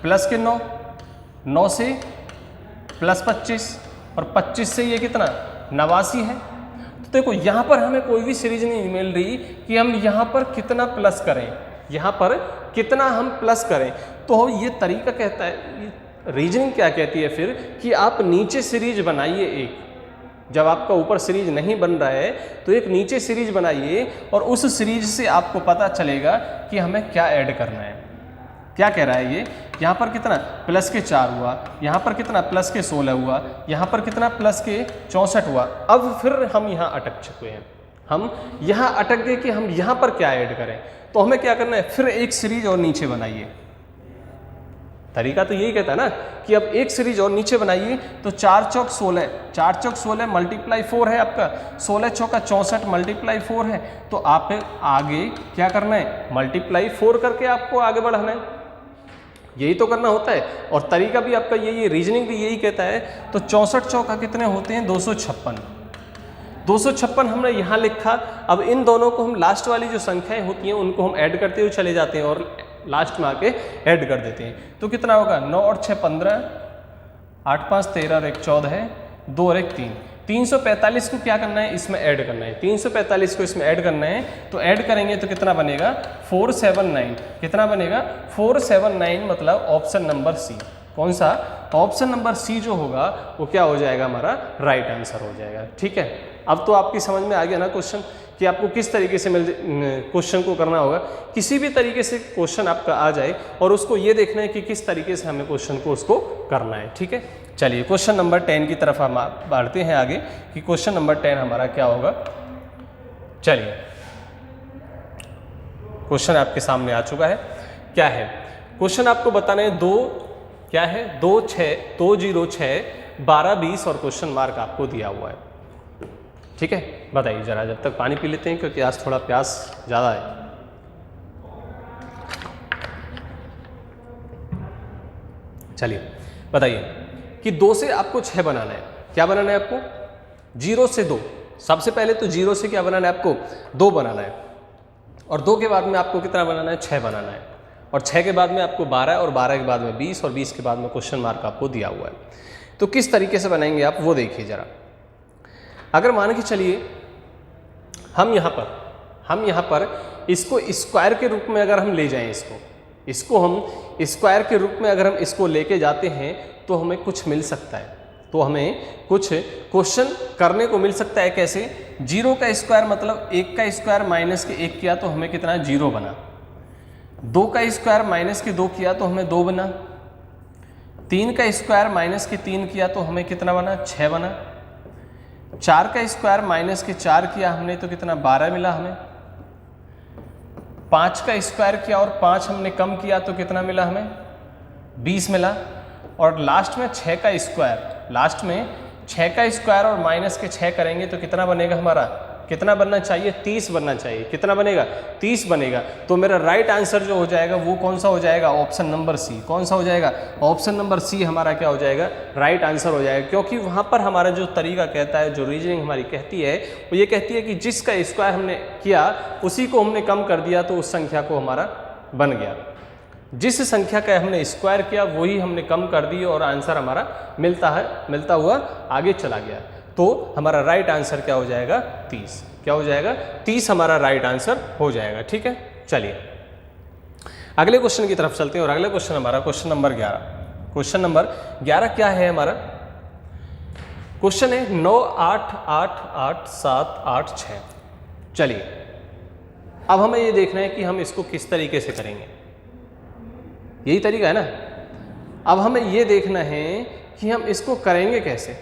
प्लस के 9, 9 से प्लस 25 और 25 से ये कितना 89 है। तो देखो यहाँ पर हमें कोई भी सीरीज नहीं मिल रही कि हम यहाँ पर कितना प्लस करें, यहाँ पर कितना हम प्लस करें। तो ये तरीका कहता है, रीजनिंग क्या कहती है फिर, कि आप नीचे सीरीज बनाइए एक, जब आपका ऊपर सीरीज नहीं बन रहा है तो एक नीचे सीरीज बनाइए और उस सीरीज से आपको पता चलेगा कि हमें क्या ऐड करना है। क्या कह रहा है ये, यहाँ पर कितना प्लस के 4 हुआ, यहाँ पर कितना प्लस के 16 हुआ, यहाँ पर कितना प्लस के 64 हुआ। अब फिर हम यहाँ अटक चुके हैं, हम यहाँ अटक गए कि हम यहाँ पर क्या ऐड करें। तो हमें क्या करना है, फिर एक सीरीज और नीचे बनाइए। तरीका तो यही कहता है ना कि अब एक सीरीज और नीचे बनाइए। तो 4 चौक 16, 4 चौक 16 मल्टीप्लाई 4 है आपका, 16 चौका 64 मल्टीप्लाई 4 है। तो आप आगे क्या करना है, मल्टीप्लाई 4 करके आपको आगे बढ़ाना है, यही तो करना होता है। और तरीका भी आपका यही है, रीजनिंग भी यही कहता है। तो 64 चौका कितने होते हैं 256, 256 हमने यहाँ लिखा। अब इन दोनों को हम लास्ट वाली जो संख्याएं होती हैं उनको हम ऐड करते हुए चले जाते हैं और लास्ट में आके ऐड कर देते हैं। तो कितना होगा 9 और 6 15, 8 5 13 और 1 14 है, 2 और 1 3। 345 को क्या करना है, इसमें ऐड करना है। 345 को इसमें ऐड करना है, तो ऐड करेंगे तो कितना बनेगा 479। कितना बनेगा 479, मतलब ऑप्शन नंबर सी। कौन सा, ऑप्शन नंबर सी जो होगा वो क्या हो जाएगा, हमारा राइट आंसर हो जाएगा। ठीक है, अब तो आपकी समझ में आ गया ना क्वेश्चन, कि आपको किस तरीके से क्वेश्चन को करना होगा। किसी भी तरीके से क्वेश्चन आपका आ जाए और उसको ये देखना है कि किस तरीके से हमें क्वेश्चन को उसको करना है। ठीक है, चलिए क्वेश्चन नंबर 10 की तरफ हम बढ़ते हैं आगे, कि क्वेश्चन नंबर 10 हमारा क्या होगा। चलिए क्वेश्चन आपके सामने आ चुका है। क्या है क्वेश्चन, आपको बताना है 2 क्या है 2 6 2 0 6 12 20 और क्वेश्चन मार्क आपको दिया हुआ है। ठीक है, बताइए जरा, जब तक पानी पी लेते हैं क्योंकि आज थोड़ा प्यास ज़्यादा है। चलिए बताइए कि 2 से आपको 6 बनाना है। क्या बनाना है आपको, 0 से 2। सबसे पहले तो 0 से क्या बनाना है आपको 2 बनाना है, और 2 के बाद में आपको कितना बनाना है 6 बनाना है। और 6 के बाद में आपको 12 और 12 के बाद में 20 और 20 के बाद में क्वेश्चन मार्क आपको दिया हुआ है। तो किस तरीके से बनाएंगे आप वो देखिए ज़रा। अगर मान के चलिए हम यहाँ पर इसको स्क्वायर के रूप में अगर हम ले जाएं, इसको हम स्क्वायर के रूप में अगर हम इसको लेके जाते हैं तो हमें कुछ मिल सकता है, तो हमें कुछ क्वेश्चन करने को मिल सकता है। कैसे? 0 का स्क्वायर मतलब 1 का स्क्वायर माइनस के 1 किया तो हमें कितना 0 बना, 2 का स्क्वायर माइनस के 2 किया तो हमें 2 बना, 3 का स्क्वायर माइनस के 3 किया तो हमें कितना बना 6 बना, 4 का स्क्वायर माइनस के 4 किया हमने तो कितना 12 मिला हमें, 5 का स्क्वायर किया और 5 हमने कम किया तो कितना मिला हमें 20 मिला, और लास्ट में 6 का स्क्वायर और माइनस के 6 करेंगे तो कितना बनेगा हमारा, कितना बनना चाहिए 30 बनना चाहिए। कितना बनेगा 30 बनेगा। तो मेरा राइट आंसर जो हो जाएगा वो कौन सा हो जाएगा, ऑप्शन नंबर सी। कौन सा हो जाएगा, ऑप्शन नंबर सी हमारा क्या हो जाएगा, राइट आंसर हो जाएगा। क्योंकि वहाँ पर हमारा जो तरीका कहता है, जो रीजनिंग हमारी कहती है वो ये कहती है कि जिसका स्क्वायर हमने किया उसी को हमने कम कर दिया तो उस संख्या को हमारा बन गया। जिस संख्या का हमने स्क्वायर किया वही हमने कम कर दी और आंसर हमारा मिलता हुआ आगे चला गया। तो हमारा राइट आंसर क्या हो जाएगा 30। क्या हो जाएगा 30 हमारा राइट आंसर हो जाएगा। ठीक है, चलिए अगले क्वेश्चन की तरफ चलते हैं। और अगला क्वेश्चन हमारा क्वेश्चन नंबर 11। क्वेश्चन नंबर 11 क्या है हमारा, क्वेश्चन है 9 8 8 8 7 8 6। चलिए अब हमें ये देखना है कि हम इसको किस तरीके से करेंगे, यही तरीका है ना। अब हमें ये देखना है कि हम इसको करेंगे कैसे,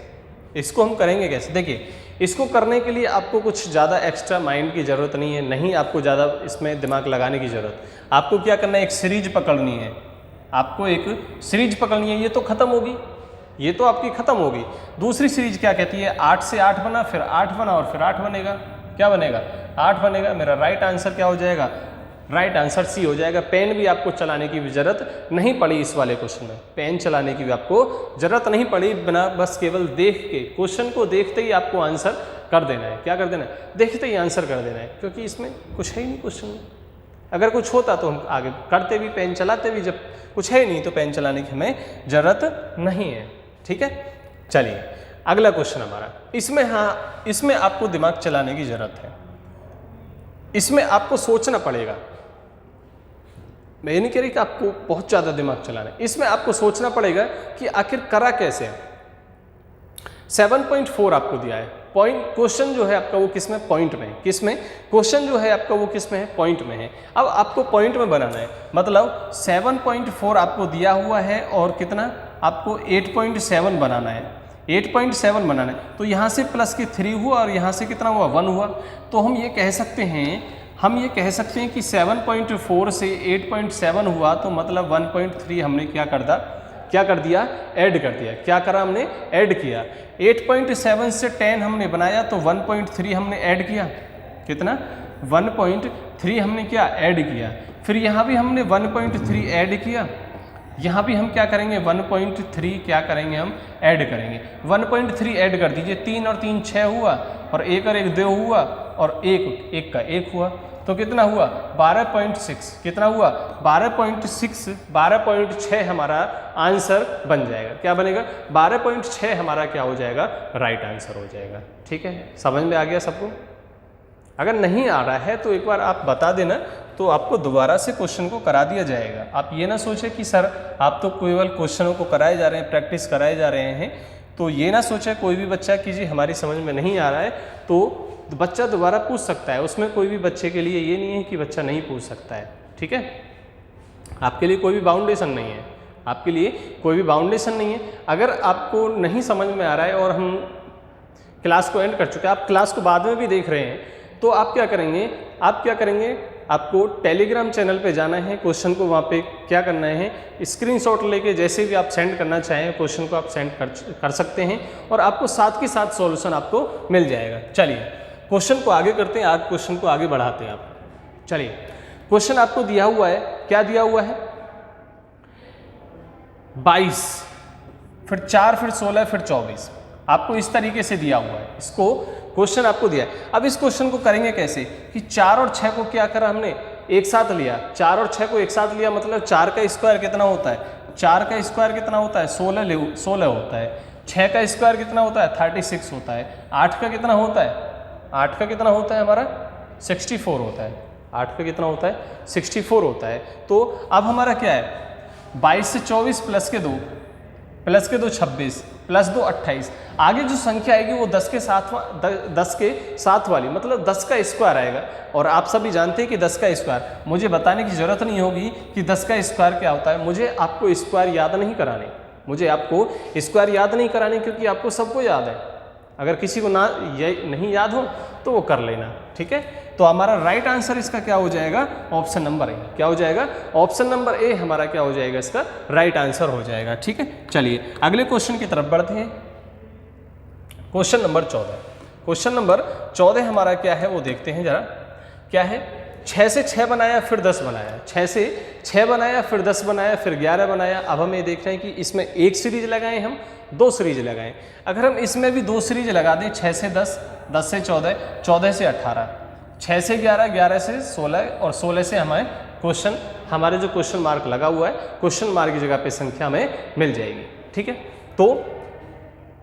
इसको हम करेंगे कैसे। देखिए इसको करने के लिए आपको कुछ ज़्यादा एक्स्ट्रा माइंड की ज़रूरत नहीं है, नहीं आपको ज़्यादा इसमें दिमाग लगाने की ज़रूरत। आपको क्या करना है, एक सीरीज पकड़नी है, आपको एक सीरीज पकड़नी है। ये तो ख़त्म होगी, ये तो आपकी ख़त्म होगी। दूसरी सीरीज क्या कहती है, 8 से 8 बना, फिर 8 बना और फिर 8 बनेगा। क्या बनेगा 8 बनेगा। मेरा राइट आंसर क्या हो जाएगा, राइट आंसर सी हो जाएगा। पेन भी आपको चलाने की भी जरूरत नहीं पड़ी इस वाले क्वेश्चन में, पेन चलाने की भी आपको जरूरत नहीं पड़ी। बिना बस केवल देख के, क्वेश्चन को देखते ही आपको आंसर कर देना है। क्या कर देना है, देखते ही आंसर कर देना है, क्योंकि इसमें कुछ है ही नहीं क्वेश्चन में। अगर कुछ होता तो हम आगे करते भी, पेन चलाते भी। जब कुछ है नहीं तो पेन चलाने की हमें जरूरत नहीं है। ठीक है, चलिए अगला क्वेश्चन हमारा, इसमें हाँ इसमें आपको दिमाग चलाने की जरूरत है, इसमें आपको सोचना पड़ेगा। मैं ये नहीं कह रही कि आपको बहुत ज़्यादा दिमाग चलाना है, इसमें आपको सोचना पड़ेगा कि आखिर करा कैसे है। 7.4 आपको दिया है, पॉइंट क्वेश्चन जो है आपका वो किस में, पॉइंट में। किस में क्वेश्चन जो है आपका वो किस में है, पॉइंट में है। अब आपको पॉइंट में बनाना है, मतलब 7.4 आपको दिया हुआ है और कितना आपको 8.7 बनाना है, 8.7 बनाना है। तो यहाँ से प्लस के 3 हुआ और यहाँ से कितना हुआ 1 हुआ। तो हम ये कह सकते हैं कि 7.4 से 8.7 हुआ तो मतलब 1.3 हमने क्या कर दिया ऐड कर दिया। क्या करा हमने, ऐड किया। 8.7 से 10 हमने बनाया तो 1.3 हमने ऐड किया। कितना 1.3 हमने क्या ऐड किया। फिर यहाँ भी हमने 1.3 ऐड किया, यहाँ भी हम क्या करेंगे 1.3 क्या करेंगे हम ऐड करेंगे। 1.3 ऐड कर दीजिए, 3 और 3 6 हुआ और 1 और 1 2 हुआ और 1 का 1 हुआ तो कितना हुआ 12.6। कितना हुआ 12.6 हमारा आंसर बन जाएगा। क्या बनेगा 12.6 हमारा क्या हो जाएगा, राइट आंसर हो जाएगा। ठीक है, समझ में आ गया सबको। अगर नहीं आ रहा है तो एक बार आप बता देना, तो आपको दोबारा से क्वेश्चन को करा दिया जाएगा। आप ये ना सोचें कि सर आप तो केवल क्वेश्चनों को कराए जा रहे हैं, प्रैक्टिस कराए जा रहे हैं, तो ये ना सोचे कोई भी बच्चा कि जी हमारी समझ में नहीं आ रहा है तो बच्चा दोबारा पूछ सकता है। उसमें कोई भी बच्चे के लिए ये नहीं है कि बच्चा नहीं पूछ सकता है। ठीक है, आपके लिए कोई भी बाउंडेशन नहीं है, आपके लिए कोई भी बाउंडेशन नहीं है। अगर आपको नहीं समझ में आ रहा है और हम क्लास को एंड कर चुके हैं, आप क्लास को बाद में भी देख रहे हैं, तो आप क्या करेंगे, आपको टेलीग्राम चैनल पे जाना है, क्वेश्चन को वहाँ पे क्या करना है, स्क्रीनशॉट लेके जैसे भी आप सेंड करना चाहें क्वेश्चन को आप सेंड कर सकते हैं और आपको साथ के साथ सॉल्यूशन आपको मिल जाएगा। चलिए क्वेश्चन को आगे करते हैं, आज क्वेश्चन को आगे बढ़ाते हैं आप। चलिए क्वेश्चन आपको दिया हुआ है, क्या दिया हुआ है 22, फिर 4, फिर 16, फिर 24, आपको इस तरीके से दिया हुआ है। इसको क्वेश्चन आपको दिया है। अब इस क्वेश्चन को करेंगे कैसे कि 4 और 6 को क्या करा हमने एक साथ लिया, 4 और 6 को एक साथ लिया, मतलब 4 का स्क्वायर कितना होता है, 4 का स्क्वायर कितना होता है 16 होता है। 6 का स्क्वायर कितना होता है 36 होता है। 8 का कितना होता है, 8 का कितना होता है हमारा 64 होता है। 8 का कितना होता है 64 होता है। तो अब हमारा क्या है 22 से 24 प्लस के 2 26 प्लस 2 28। आगे जो संख्या आएगी वो 10 के साथ वाली, मतलब 10 का स्क्वायर आएगा। और आप सभी जानते हैं कि 10 का स्क्वायर, मुझे बताने की ज़रूरत नहीं होगी कि 10 का स्क्वायर क्या होता है। मुझे आपको स्क्वायर याद नहीं कराने, क्योंकि आपको सबको याद है। अगर किसी को नहीं याद हो तो वो कर लेना, ठीक है। तो हमारा राइट आंसर इसका क्या हो जाएगा, ऑप्शन नंबर ए। क्या हो जाएगा, ऑप्शन नंबर ए हमारा क्या हो जाएगा, इसका राइट आंसर हो जाएगा, ठीक है। चलिए अगले क्वेश्चन की तरफ बढ़ते हैं। Question number 14। क्वेश्चन नंबर 14 हमारा क्या है वो देखते हैं जरा। क्या है, 6 से 6 बनाया फिर 10 बनाया, 6 से 6 बनाया फिर 10 बनाया फिर 11 बनाया। अब हम ये देख रहे हैं कि इसमें एक सीरीज लगाएं, हम 2 सीरीज लगाएं। अगर हम इसमें भी 2 सीरीज लगा दें, 6 से 10, 10 से 14, 14 से 18, 6 से 11, 11 से 16 और 16 से हमारे जो क्वेश्चन मार्क लगा हुआ है, क्वेश्चन मार्क की जगह पे संख्या हमें मिल जाएगी, ठीक है। तो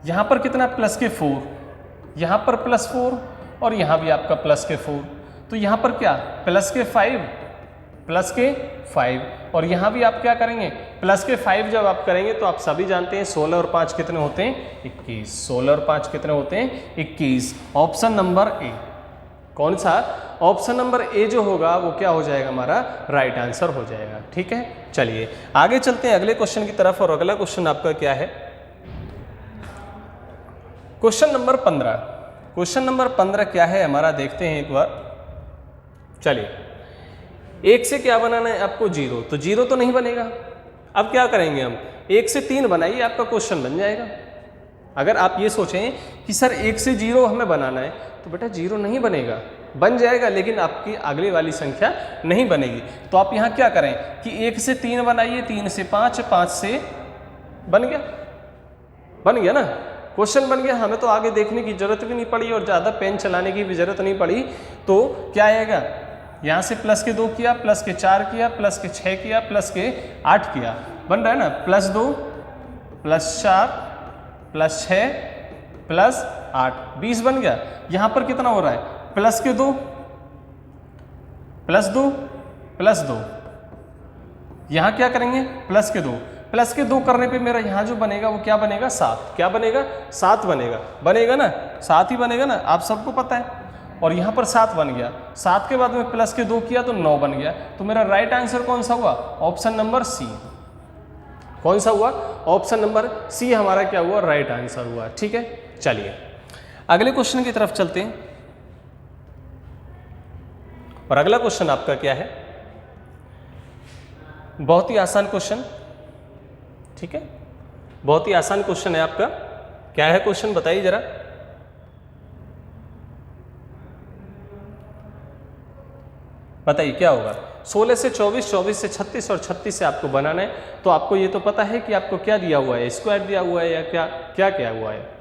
यहाँ पर कितना प्लस के 4, यहाँ पर प्लस 4 और यहाँ भी आपका प्लस के 4। तो यहाँ पर क्या प्लस के 5 और यहाँ भी आप क्या करेंगे प्लस के 5। जब आप करेंगे तो आप सभी जानते हैं 16 और 5 कितने होते हैं 21। 16 और 5 कितने होते हैं 21। ऑप्शन नंबर ए, कौन सा ऑप्शन नंबर ए जो होगा वो क्या हो जाएगा, हमारा राइट आंसर हो जाएगा, ठीक है। चलिए आगे चलते हैं अगले क्वेश्चन की तरफ। और अगला क्वेश्चन आपका क्या है, क्वेश्चन नंबर 15। क्वेश्चन नंबर 15 क्या है हमारा, देखते हैं एक बार। चलिए, 1 से क्या बनाना है आपको 0, तो 0 तो नहीं बनेगा। अब क्या करेंगे हम, 1 से 3 बनाइए, आपका क्वेश्चन बन जाएगा। अगर आप ये सोचें कि सर 1 से 0 हमें बनाना है, तो बेटा 0 नहीं बनेगा, बन जाएगा लेकिन आपकी अगली वाली संख्या नहीं बनेगी। तो आप यहाँ क्या करें कि 1 से 3 बनाइए, 3 से 5, 5 से बन गया ना, क्वेश्चन बन गया। हमें तो आगे देखने की जरूरत भी नहीं पड़ी और ज़्यादा पेन चलाने की भी जरूरत नहीं पड़ी। तो क्या आएगा, यहाँ से प्लस के 2 किया, प्लस के 4 किया, प्लस के 6 किया, प्लस के 8 किया, बन रहा है ना, +2 +4 +6 +8 20 बन गया। यहाँ पर कितना हो रहा है प्लस के 2 +2 यहाँ क्या करेंगे प्लस के 2 करने पे मेरा यहाँ जो बनेगा वो क्या बनेगा 7। क्या बनेगा 7 बनेगा ना, 7 ही बनेगा ना, आप सबको पता है। और यहाँ पर 7 बन गया, 7 के बाद में प्लस के 2 किया तो 9 बन गया। तो मेरा राइट आंसर कौन सा हुआ, ऑप्शन नंबर सी। कौन सा हुआ, ऑप्शन नंबर सी हमारा क्या हुआ, राइट आंसर हुआ, ठीक है। चलिए अगले क्वेश्चन की तरफ चलते हैं। और अगला क्वेश्चन आपका क्या है, बहुत ही आसान क्वेश्चन, ठीक है, बहुत ही आसान क्वेश्चन है आपका। क्या है क्वेश्चन बताइए जरा। बताइए क्या होगा, 16 से 24, 24 से 36 और 36 से आपको बनाना है। तो आपको ये तो पता है कि आपको क्या दिया हुआ है, स्क्वायर दिया हुआ है या क्या हुआ है।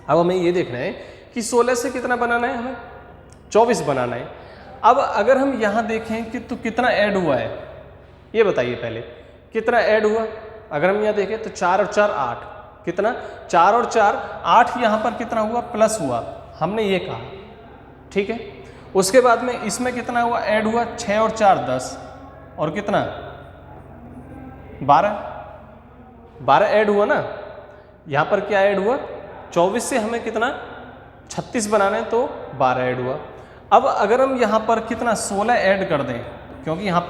अब हमें ये देखना है कि 16 से कितना बनाना है, हमें 24 बनाना है। अब अगर हम यहाँ देखें कि तो कितना ऐड हुआ है, ये बताइए पहले कितना ऐड हुआ। अगर हम यहाँ देखें तो 4 और 4 8, कितना 4 और 4 8, यहाँ पर कितना हुआ प्लस हुआ, हमने ये कहा, ठीक है। उसके बाद में इसमें कितना हुआ ऐड हुआ, 6 और 4 10 और कितना 12 ऐड हुआ ना। यहाँ पर क्या ऐड हुआ, 24 से हमें कितना 36 बनाना है तो 12 ऐड हुआ। अब अगर हम यहाँ पर कितना 16 ऐड कर दें, क्योंकि यहाँ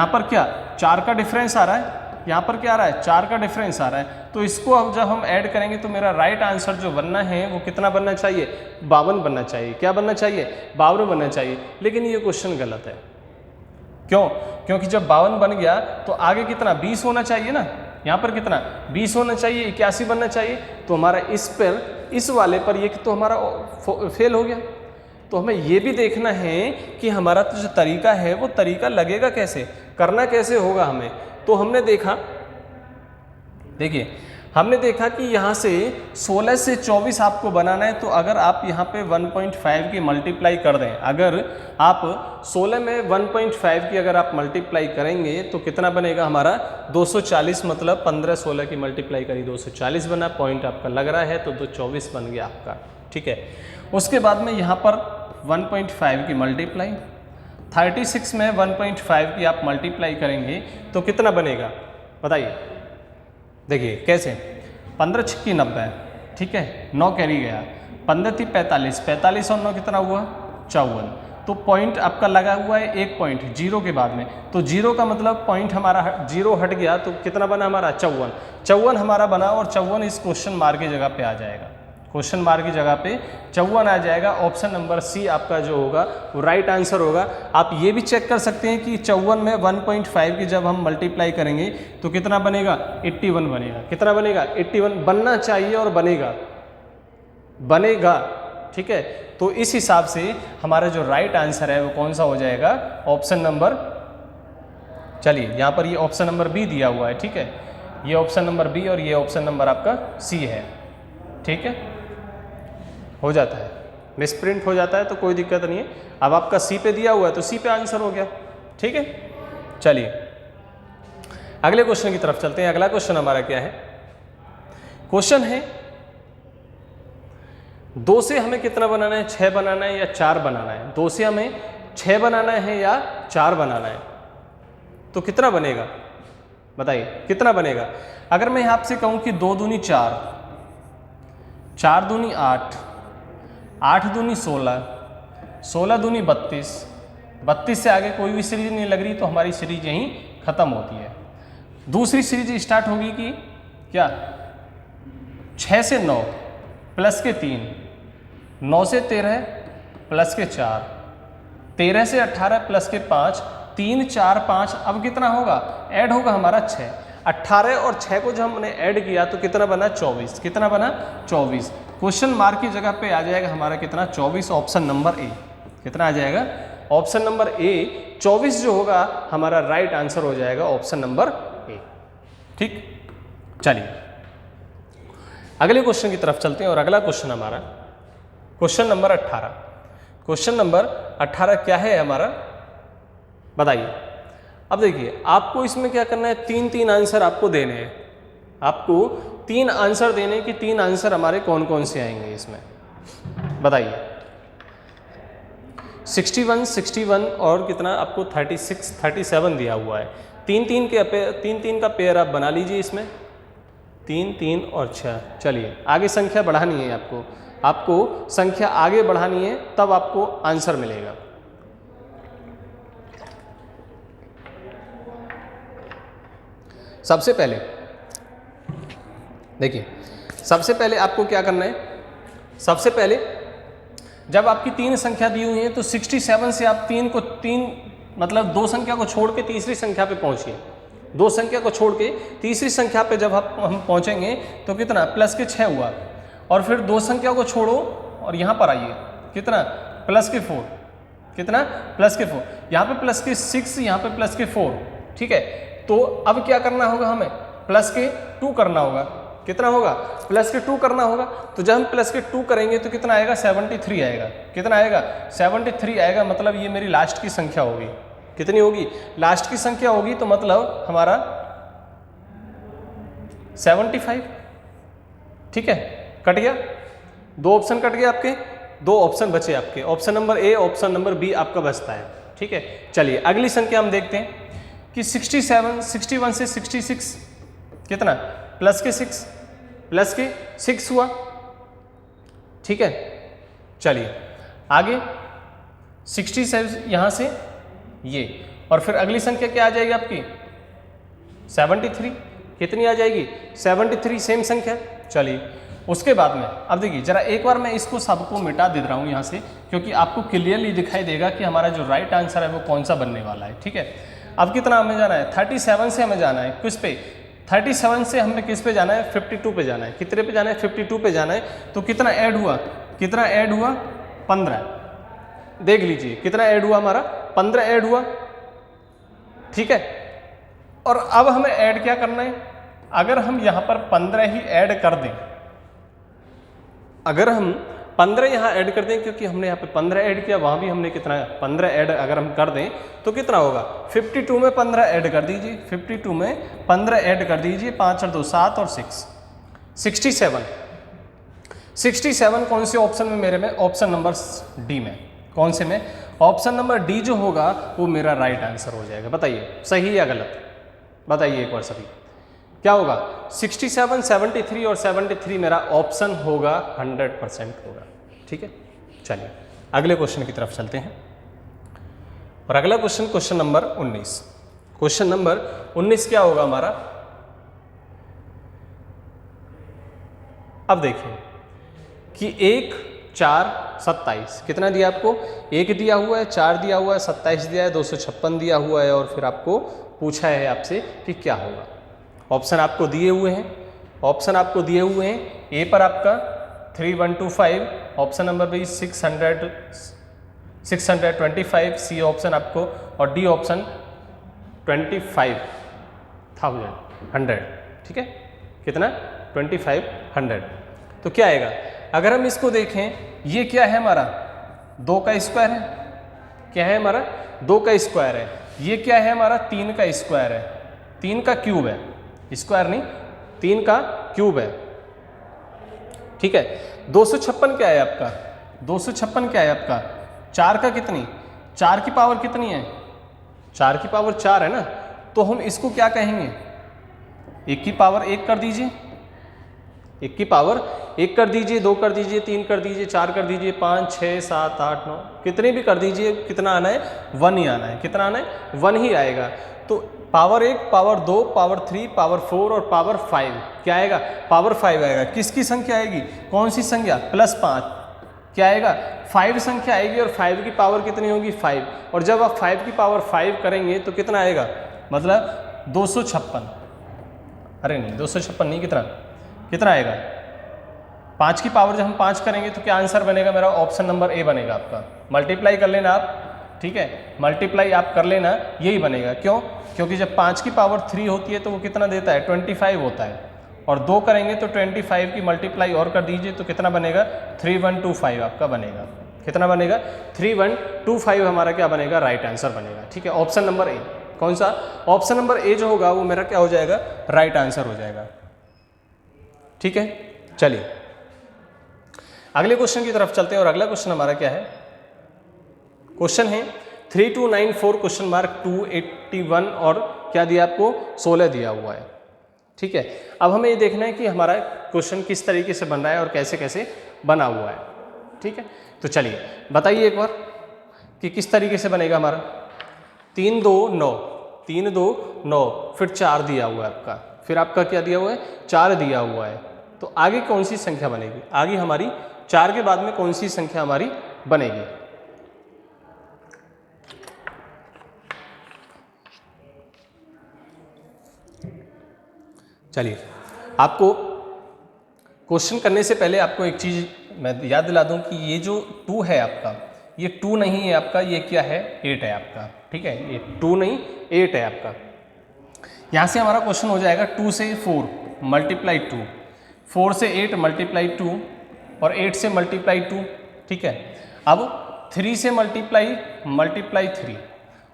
पर क्या 4 का डिफरेंस आ रहा है, यहाँ पर क्या आ रहा है 4 का डिफरेंस आ रहा है। तो इसको अब जब हम ऐड करेंगे तो मेरा राइट आंसर जो बनना है वो कितना बनना चाहिए, 52 बनना चाहिए। क्या बनना चाहिए, 52 बनना चाहिए। लेकिन ये क्वेश्चन गलत है। क्यों, क्योंकि जब 52 बन गया तो आगे कितना 20 होना चाहिए ना, यहाँ पर कितना 20 होना चाहिए, 81 बनना चाहिए। तो हमारा इस वाले पर ये तो हमारा फेल हो गया। तो हमें ये भी देखना है कि हमारा जो तरीका है वो तरीका लगेगा कैसे, करना कैसे होगा हमें। तो हमने देखा, देखिए हमने देखा कि यहाँ से 16 से 24 आपको बनाना है, तो अगर आप यहाँ पे 1.5 की मल्टीप्लाई कर दें, अगर आप 16 में 1.5 की अगर आप मल्टीप्लाई करेंगे तो कितना बनेगा हमारा 240, मतलब 15-16 की मल्टीप्लाई करी 240 बना, पॉइंट आपका लग रहा है तो 224 बन गया आपका। ठीक है, उसके बाद में यहाँ पर 1.5 की मल्टीप्लाई, 36 में 1.5 की आप मल्टीप्लाई करेंगे तो कितना बनेगा बताइए। देखिए कैसे, 15 छक्की 90, ठीक है, 9 कैरी गया, 15 थी 45, 45 और 9 कितना हुआ 54, तो पॉइंट आपका लगा हुआ है एक पॉइंट जीरो के बाद में, तो जीरो का मतलब पॉइंट हमारा जीरो हट गया, तो कितना बना हमारा 54, 54 हमारा बना, और 54 इस क्वेश्चन मार्क की जगह पे आ जाएगा, क्वेश्चन मार्क की जगह पे 54 आ जाएगा। ऑप्शन नंबर सी आपका जो होगा वो राइट आंसर होगा। आप ये भी चेक कर सकते हैं कि 54 में 1.5 की जब हम मल्टीप्लाई करेंगे तो कितना बनेगा 81 बनेगा, कितना बनेगा 81 बनना चाहिए और बनेगा, बनेगा। ठीक है, तो इस हिसाब से हमारा जो राइट आंसर है वो कौन सा हो जाएगा, ऑप्शन नंबर, चलिए यहाँ पर ये ऑप्शन नंबर बी दिया हुआ है। ठीक है, ये ऑप्शन नंबर बी और ये ऑप्शन नंबर आपका सी है। ठीक है, हो जाता है, मिसप्रिंट हो जाता है तो कोई दिक्कत नहीं है। अब आपका सी पे दिया हुआ है तो सी पे आंसर हो गया। ठीक है, चलिए अगले क्वेश्चन की तरफ चलते हैं। अगला क्वेश्चन हमारा क्या है, क्वेश्चन है 2 से हमें कितना बनाना है, 6 बनाना है या 4 बनाना है। 2 से हमें 6 बनाना है या 4 बनाना है, तो कितना बनेगा बताइए, कितना बनेगा। अगर मैं आपसे कहूं कि 2 दूनी 4, 4 दूनी 8, 8 दूनी 16, 16 दूनी 32, 32 से आगे कोई भी सीरीज नहीं लग रही तो हमारी सीरीज यहीं खत्म होती है। दूसरी सीरीज स्टार्ट होगी कि क्या, 6 से 9 प्लस के 3, 9 से 13 प्लस के 4, 13 से 18 प्लस के 5, 3 4 5, अब कितना होगा, ऐड होगा हमारा 6, 18 और 6 को जब हमने ऐड किया तो कितना बना 24, कितना बना 24। क्वेश्चन मार्क की जगह पे आ जाएगा हमारा कितना 24, ऑप्शन नंबर ए, कितना आ जाएगा ऑप्शन नंबर ए 24 जो होगा हमारा राइट आंसर हो जाएगा ऑप्शन नंबर ए। ठीक, चलिए अगले क्वेश्चन की तरफ चलते हैं और अगला क्वेश्चन हमारा क्वेश्चन नंबर 18। क्वेश्चन नंबर 18 क्या है हमारा बताइए। अब देखिए आपको इसमें क्या करना है, 3 आंसर आपको देने हैं, आपको 3 आंसर देने कि 3 आंसर हमारे कौन कौन से आएंगे इसमें बताइए। 61, 61 और कितना आपको 36, 37 दिया हुआ है। 3 का पेयर आप बना लीजिए इसमें, 3 3 और 6। चलिए आगे संख्या बढ़ानी है, आपको संख्या आगे बढ़ानी है तब आपको आंसर मिलेगा। सबसे पहले देखिए, सबसे पहले आपको क्या करना है, सबसे पहले जब आपकी 3 संख्या दी हुई है तो 67 से आप 3 मतलब 2 संख्या को छोड़ के तीसरी संख्या पे पहुंचिए। 2 संख्या को छोड़ के तीसरी संख्या पे जब हम पहुंचेंगे तो कितना प्लस के 6 हुआ, और फिर 2 संख्या को छोड़ो और यहाँ पर आइए, कितना प्लस के 4, कितना प्लस के 4, यहाँ पे प्लस के 6, यहाँ पे प्लस के 4। ठीक है, तो अब क्या करना होगा, हमें प्लस के 2 करना होगा, कितना होगा प्लस के 2 करना होगा। तो जब हम प्लस के 2 करेंगे तो कितना आएगा 73 आएगा, कितना आएगा 73 आएगा, मतलब ये मेरी लास्ट की संख्या होगी, कितनी होगी लास्ट की संख्या होगी, तो मतलब हमारा 75। ठीक है, कट गया, 2 ऑप्शन कट गए आपके, 2 ऑप्शन बचे आपके, option number A option number B आपका बचता है। ठीक है, चलिए अगली संख्या हम देखते हैं कि 67, 61 से 66 कितना प्लस के 6, प्लस के 6 हुआ। ठीक है, चलिए आगे 67 यहाँ से ये, और फिर अगली संख्या क्या आ जाएगी आपकी 73, कितनी आ जाएगी 73, सेम संख्या। चलिए उसके बाद में अब देखिए जरा एक बार मैं इसको सबको मिटा दे रहा हूँ यहाँ से, क्योंकि आपको क्लियरली दिखाई देगा कि हमारा जो राइट आंसर है वो कौन सा बनने वाला है। ठीक है, अब कितना हमें जाना है 37 से हमें जाना है किस पे, 37 से हमें किस पे जाना है 52 पे जाना है, कितने पे जाना है 52 पे जाना है। तो कितना ऐड हुआ, कितना ऐड हुआ 15, देख लीजिए कितना ऐड हुआ हमारा 15 ऐड हुआ। ठीक है, और अब हमें ऐड क्या करना है अगर हम यहाँ पर 15 ही ऐड कर दें, अगर हम 15 यहाँ ऐड कर दें, क्योंकि हमने यहाँ पे 15 ऐड किया, वहाँ भी हमने कितना 15 ऐड अगर हम कर दें तो कितना होगा, 52 में 15 ऐड कर दीजिए, 52 में 15 ऐड कर दीजिए, 5 और 2 7 और 6 67 कौन से ऑप्शन में मेरे में, ऑप्शन नंबर डी में, कौन से में, ऑप्शन नंबर डी जो होगा वो मेरा राइट आंसर हो जाएगा। बताइए सही या गलत, बताइए एक बार सभी, क्या होगा, 67, 73 और 73 मेरा ऑप्शन होगा, 100% होगा। ठीक है, चलिए अगले क्वेश्चन की तरफ चलते हैं। और अगला question, question number 19, question number 19 क्या होगा हमारा, अब देखिए कि 1 4 27 कितना दिया आपको, 1 दिया हुआ है, 4 दिया हुआ है, 27 दिया है, 256 दिया हुआ है, और फिर आपको पूछा है आपसे कि क्या होगा। ऑप्शन आपको दिए हुए हैं, ऑप्शन आपको दिए हुए हैं, ए पर आपका 3125, option number B 625, C option आपको, और डी ऑप्शन 25,100, ठीक है, कितना 2500। तो क्या आएगा, अगर हम इसको देखें, ये क्या है हमारा, 2 का स्क्वायर है, क्या है हमारा 2 का स्क्वायर है, ये क्या है हमारा 3 का स्क्वायर है, 3 का क्यूब है, स्क्वायर नहीं 3 का क्यूब है। ठीक है, 256 क्या है आपका, 256 क्या है आपका, 4 का कितनी, 4 की पावर कितनी है, 4 की पावर 4 है ना, तो हम इसको क्या कहेंगे, 1 की पावर 1 कर दीजिए, 1 की पावर 1 कर दीजिए, 2 कर दीजिए, 3 कर दीजिए, 4 कर दीजिए, 5 6 7 8 9, कितने भी कर दीजिए, कितना आना है 1 ही आना है, कितना आना है 1 ही आएगा। तो पावर 1, पावर 2, पावर 3, पावर 4 और पावर 5 क्या आएगा, पावर 5 आएगा। किसकी संख्या आएगी, कौन सी संख्या, +5 क्या आएगा, 5 संख्या आएगी, और 5 की पावर कितनी होगी 5, और जब आप 5 की पावर 5 करेंगे तो कितना आएगा, मतलब 256, अरे नहीं 256 नहीं, कितना कितना आएगा, 5 की पावर जब हम 5 करेंगे तो क्या आंसर बनेगा मेरा, ऑप्शन नंबर ए बनेगा आपका। मल्टीप्लाई कर लेना आप, ठीक है, मल्टीप्लाई आप कर लेना, यही बनेगा। क्यों, क्योंकि जब 5 की पावर 3 होती है तो वो कितना देता है 25 होता है, और 2 करेंगे तो 25 की मल्टीप्लाई और कर दीजिए तो कितना बनेगा 3125 आपका बनेगा, कितना बनेगा 3125 हमारा क्या बनेगा, राइट आंसर बनेगा। ठीक है, ऑप्शन नंबर ए, कौन सा, ऑप्शन नंबर ए जो होगा वो मेरा क्या हो जाएगा, राइट आंसर हो जाएगा। ठीक है, चलिए अगले क्वेश्चन की तरफ चलते हैं। और अगला क्वेश्चन हमारा क्या है, क्वेश्चन है 3294 क्वेश्चन मार्क 281, और क्या दिया आपको 16 दिया हुआ है। ठीक है, अब हमें ये देखना है कि हमारा क्वेश्चन किस तरीके से बन रहा है और कैसे कैसे बना हुआ है। ठीक है, तो चलिए बताइए एक बार कि किस तरीके से बनेगा हमारा, 3 2 9, 3 2 9, फिर 4 दिया हुआ है आपका, फिर आपका क्या दिया हुआ है 4 दिया हुआ है, तो आगे कौन सी संख्या बनेगी, आगे हमारी 4 के बाद में कौन सी संख्या हमारी बनेगी। चलिए आपको क्वेश्चन करने से पहले आपको एक चीज़ मैं याद दिला दूं कि ये जो 2 है आपका, ये 2 नहीं है आपका, ये क्या है 8 है आपका। ठीक है, ये 2 नहीं 8 है आपका। यहाँ से हमारा क्वेश्चन हो जाएगा 2 से 4 मल्टीप्लाई 2, 4 से 8 मल्टीप्लाई 2, और 8 से मल्टीप्लाई 2। ठीक है, अब 3 से मल्टीप्लाई 3,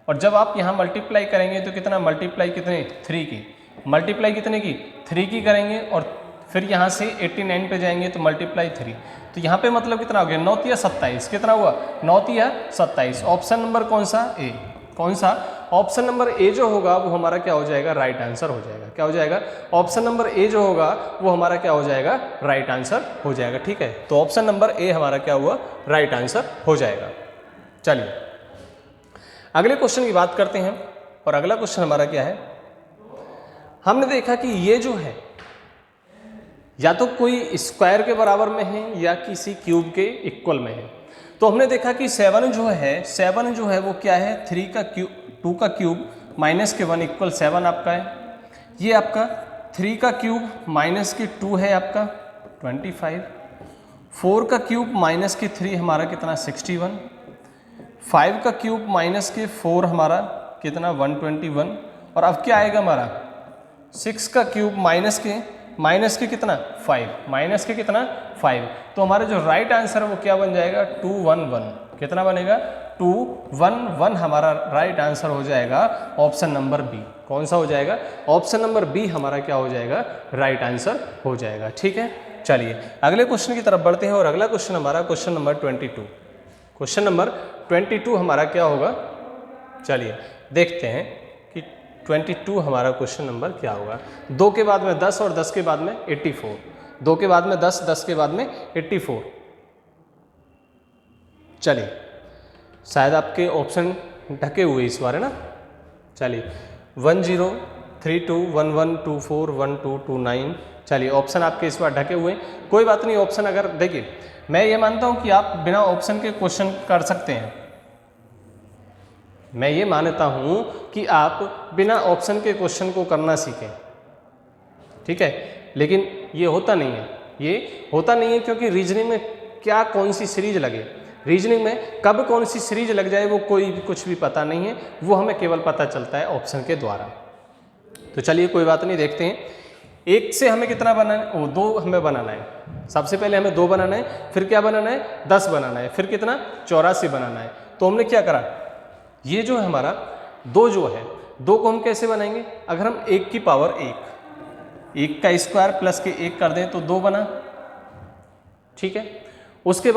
और जब आप यहाँ मल्टीप्लाई करेंगे तो कितना मल्टीप्लाई कितने 3 की, मल्टीप्लाई कितने की 3 की करेंगे, और फिर यहाँ से 89 पे जाएंगे तो मल्टीप्लाई 3, तो यहाँ पे मतलब कितना हो गया 9 या 27, कितना हुआ 9 या 27। ऑप्शन नंबर कौन सा, ए, कौन सा, ऑप्शन नंबर ए जो होगा वो हमारा क्या हो जाएगा, राइट आंसर हो जाएगा। क्या हो जाएगा, ऑप्शन नंबर ए जो होगा वो हमारा क्या हो जाएगा, राइट आंसर हो जाएगा। ठीक है, तो ऑप्शन नंबर ए हमारा क्या हुआ, राइट आंसर हो जाएगा। चलिए अगले क्वेश्चन की बात करते हैं। और अगला क्वेश्चन हमारा क्या है, हमने देखा कि ये जो है या तो कोई स्क्वायर के बराबर में है या किसी क्यूब के इक्वल में है। तो हमने देखा कि 7 जो है वो क्या है 3 का क्यूब, 2 का क्यूब माइनस के 1 इक्वल 7 आपका है। ये आपका 3 का क्यूब माइनस के 2 है आपका 25, 4 का क्यूब माइनस के 3 हमारा कितना 61, 5 का क्यूब माइनस के 4 हमारा कितना 121, और अब क्या आएगा हमारा 6 का क्यूब माइनस के कितना 5, माइनस के कितना 5। तो हमारा जो राइट आंसर है वो क्या बन जाएगा 211। कितना बनेगा 211 हमारा राइट आंसर हो जाएगा ऑप्शन नंबर बी। कौन सा हो जाएगा? ऑप्शन नंबर बी हमारा क्या हो जाएगा? राइट आंसर हो जाएगा। ठीक है, चलिए अगले क्वेश्चन की तरफ बढ़ते हैं और अगला क्वेश्चन हमारा क्वेश्चन नंबर 22। क्वेश्चन नंबर 22 हमारा क्या होगा? चलिए देखते हैं कि 22 हमारा क्वेश्चन नंबर क्या होगा। 2 के बाद में 10 और 10 के बाद में 84। 2 के बाद में 10, 10 के बाद में 84। चलिए शायद आपके ऑप्शन ढके हुए इस बार है ना। चलिए 10, 32, 11, 24, 12, 29। चलिए ऑप्शन आपके इस बार ढके हुए, कोई बात नहीं। ऑप्शन अगर देखिए, मैं ये मानता हूँ कि आप बिना ऑप्शन के क्वेश्चन कर सकते हैं। मैं ये मानता हूँ कि आप बिना ऑप्शन के क्वेश्चन को करना सीखें, ठीक है। लेकिन ये होता नहीं है, ये होता नहीं है क्योंकि रीजनिंग में क्या कौन सी सीरीज लगे, रीजनिंग में कब कौन सी सीरीज लग जाए वो कोई भी कुछ भी पता नहीं है, वो हमें केवल पता चलता है ऑप्शन के द्वारा। तो चलिए कोई बात नहीं, देखते हैं। 1 से हमें कितना बनाना है? 2 हमें बनाना है। सबसे पहले हमें 2 बनाना है, फिर क्या बनाना है? 10 बनाना है, फिर कितना 84 बनाना है। तो हमने क्या करा, ये जो है हमारा 2 जो है, 2 को हम कैसे बनाएंगे? अगर हम 1 की पावर 1 का स्क्वायर प्लस के 1 कर दें तो 2 बना, ठीक है। उसके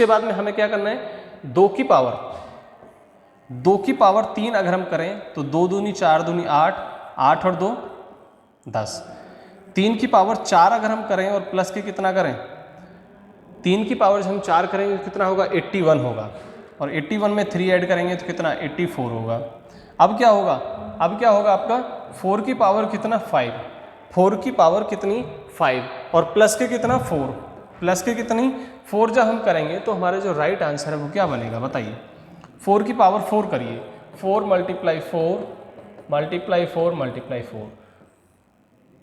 बाद में हमें क्या करना है? 2 की पावर 3 अगर हम करें तो 2 दूनी 4 दूनी 8, 8 और 2 10। 3 की पावर 4 अगर हम करें और प्लस के कितना करें? 3 की पावर हम 4 करेंगे तो कितना होगा? 81 होगा। और 81 में 3 ऐड करेंगे तो कितना? 84 होगा। अब क्या होगा? आपका 4 की पावर कितना? 5। 4 की पावर कितनी? 5 और प्लस के कितना? 4। प्लस के कितनी? 4 जब हम करेंगे तो हमारा जो राइट आंसर है वो क्या बनेगा बताइए? 4 की पावर 4 करिए, 4 मल्टीप्लाई 4 मल्टीप्लाई 4 मल्टीप्लाई 4,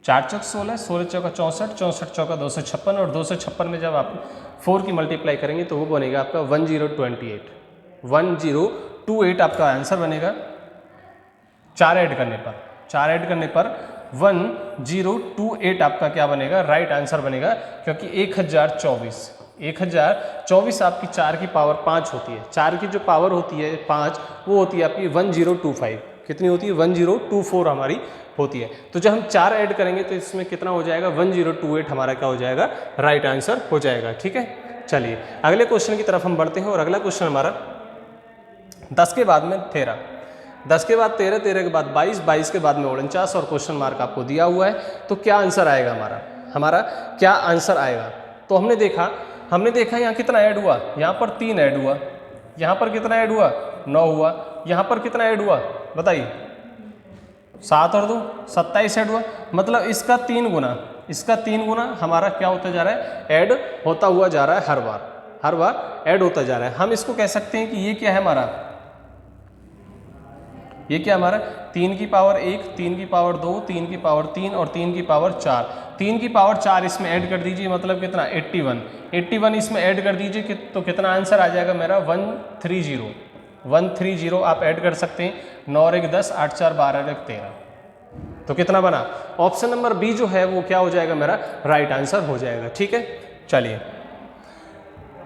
4 चौक 16, 16 चौका 64, 64 चौका 256 और 256 में जब आप 4 की मल्टीप्लाई करेंगे तो वो बनेगा आपका 1028। 1028 आपका आंसर बनेगा। 4 ऐड करने पर 1028 आपका क्या बनेगा? राइट आंसर बनेगा, क्योंकि 1024 आपकी 4 की पावर 5 होती है। 4 की जो पावर होती है 5, वो होती है आपकी 1025। कितनी होती है? 1024 हमारी होती है। तो जब हम 4 ऐड करेंगे तो इसमें कितना हो जाएगा? 1028 हमारा क्या हो जाएगा? राइट आंसर हो जाएगा। ठीक है, चलिए अगले क्वेश्चन की तरफ हम बढ़ते हैं और अगला क्वेश्चन हमारा 10 के बाद में 13, 10 के बाद 13, 13 के बाद 22, 22 के बाद में 49 और क्वेश्चन मार्क आपको दिया हुआ है। तो क्या आंसर आएगा हमारा क्या आंसर आएगा? तो हमने देखा यहाँ कितना ऐड हुआ? यहाँ पर 3 ऐड हुआ, यहाँ पर कितना ऐड हुआ? 9 हुआ, यहाँ पर कितना ऐड हुआ बताइए? 7 और 2 27 ऐड हुआ। मतलब इसका 3 गुना हमारा क्या होता जा रहा है? ऐड होता हुआ जा रहा है, हर बार ऐड होता जा रहा है। हम इसको कह सकते हैं कि ये क्या है हमारा? 3 की पावर 1, 3 की पावर 2, 3 की पावर 3 और 3 की पावर 4। 3 की पावर 4 इसमें ऐड कर दीजिए, मतलब कितना? 81 इसमें ऐड कर दीजिए तो कितना आंसर आ जाएगा मेरा? 130 आप ऐड कर सकते हैं। 9 और 1 10, 8 4 12 और 1 13। तो कितना बना? ऑप्शन नंबर बी जो है वो क्या हो जाएगा? मेरा राइट आंसर हो जाएगा। ठीक है, चलिए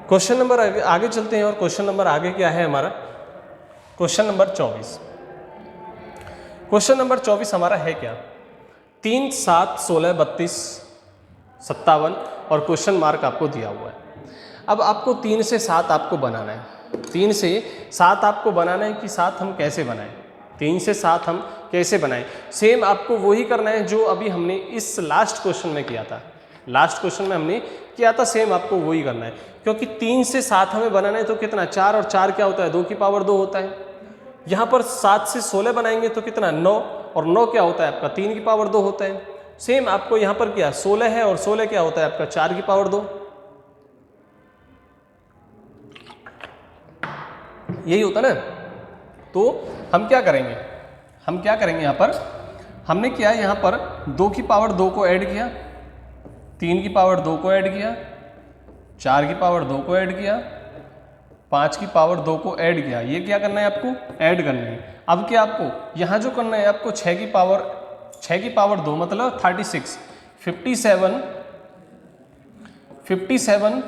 क्वेश्चन नंबर आगे चलते हैं और क्वेश्चन नंबर आगे क्या है हमारा? Question number 24। क्वेश्चन नंबर 24 हमारा है क्या? 3, 7, 16, 32, 57 और क्वेश्चन मार्क आपको दिया हुआ है। अब आपको 3 से 7 आपको बनाना है। 3 से 7 आपको बनाना है कि 7 हम कैसे बनाएं? 3 से 7 हम कैसे बनाएं? सेम आपको वही करना है जो अभी हमने इस लास्ट क्वेश्चन में किया था। लास्ट क्वेश्चन में हमने किया था, सेम आपको वही करना है, क्योंकि 3 से 7 हमें बनाना है तो कितना? 4 और 4 क्या होता है? 2 की पावर 2 होता है। यहाँ पर 7 से 16 बनाएंगे तो कितना? 9 और 9 क्या होता है आपका? 3 की पावर 2 होता है। सेम आपको यहाँ पर क्या? 16 है और 16 क्या होता है आपका? 4 की पावर 2। यही होता ना। तो हम क्या करेंगे? यहाँ पर हमने क्या? यहाँ पर 2 की पावर 2 को ऐड किया, 3 की पावर 2 को ऐड किया, 4 की पावर 2 को ऐड किया, 5 की पावर 2 को ऐड किया, ये क्या करना है आपको, ऐड करना है। अब क्या आपको यहाँ जो करना है आपको 6 की पावर 2 मतलब 36, 57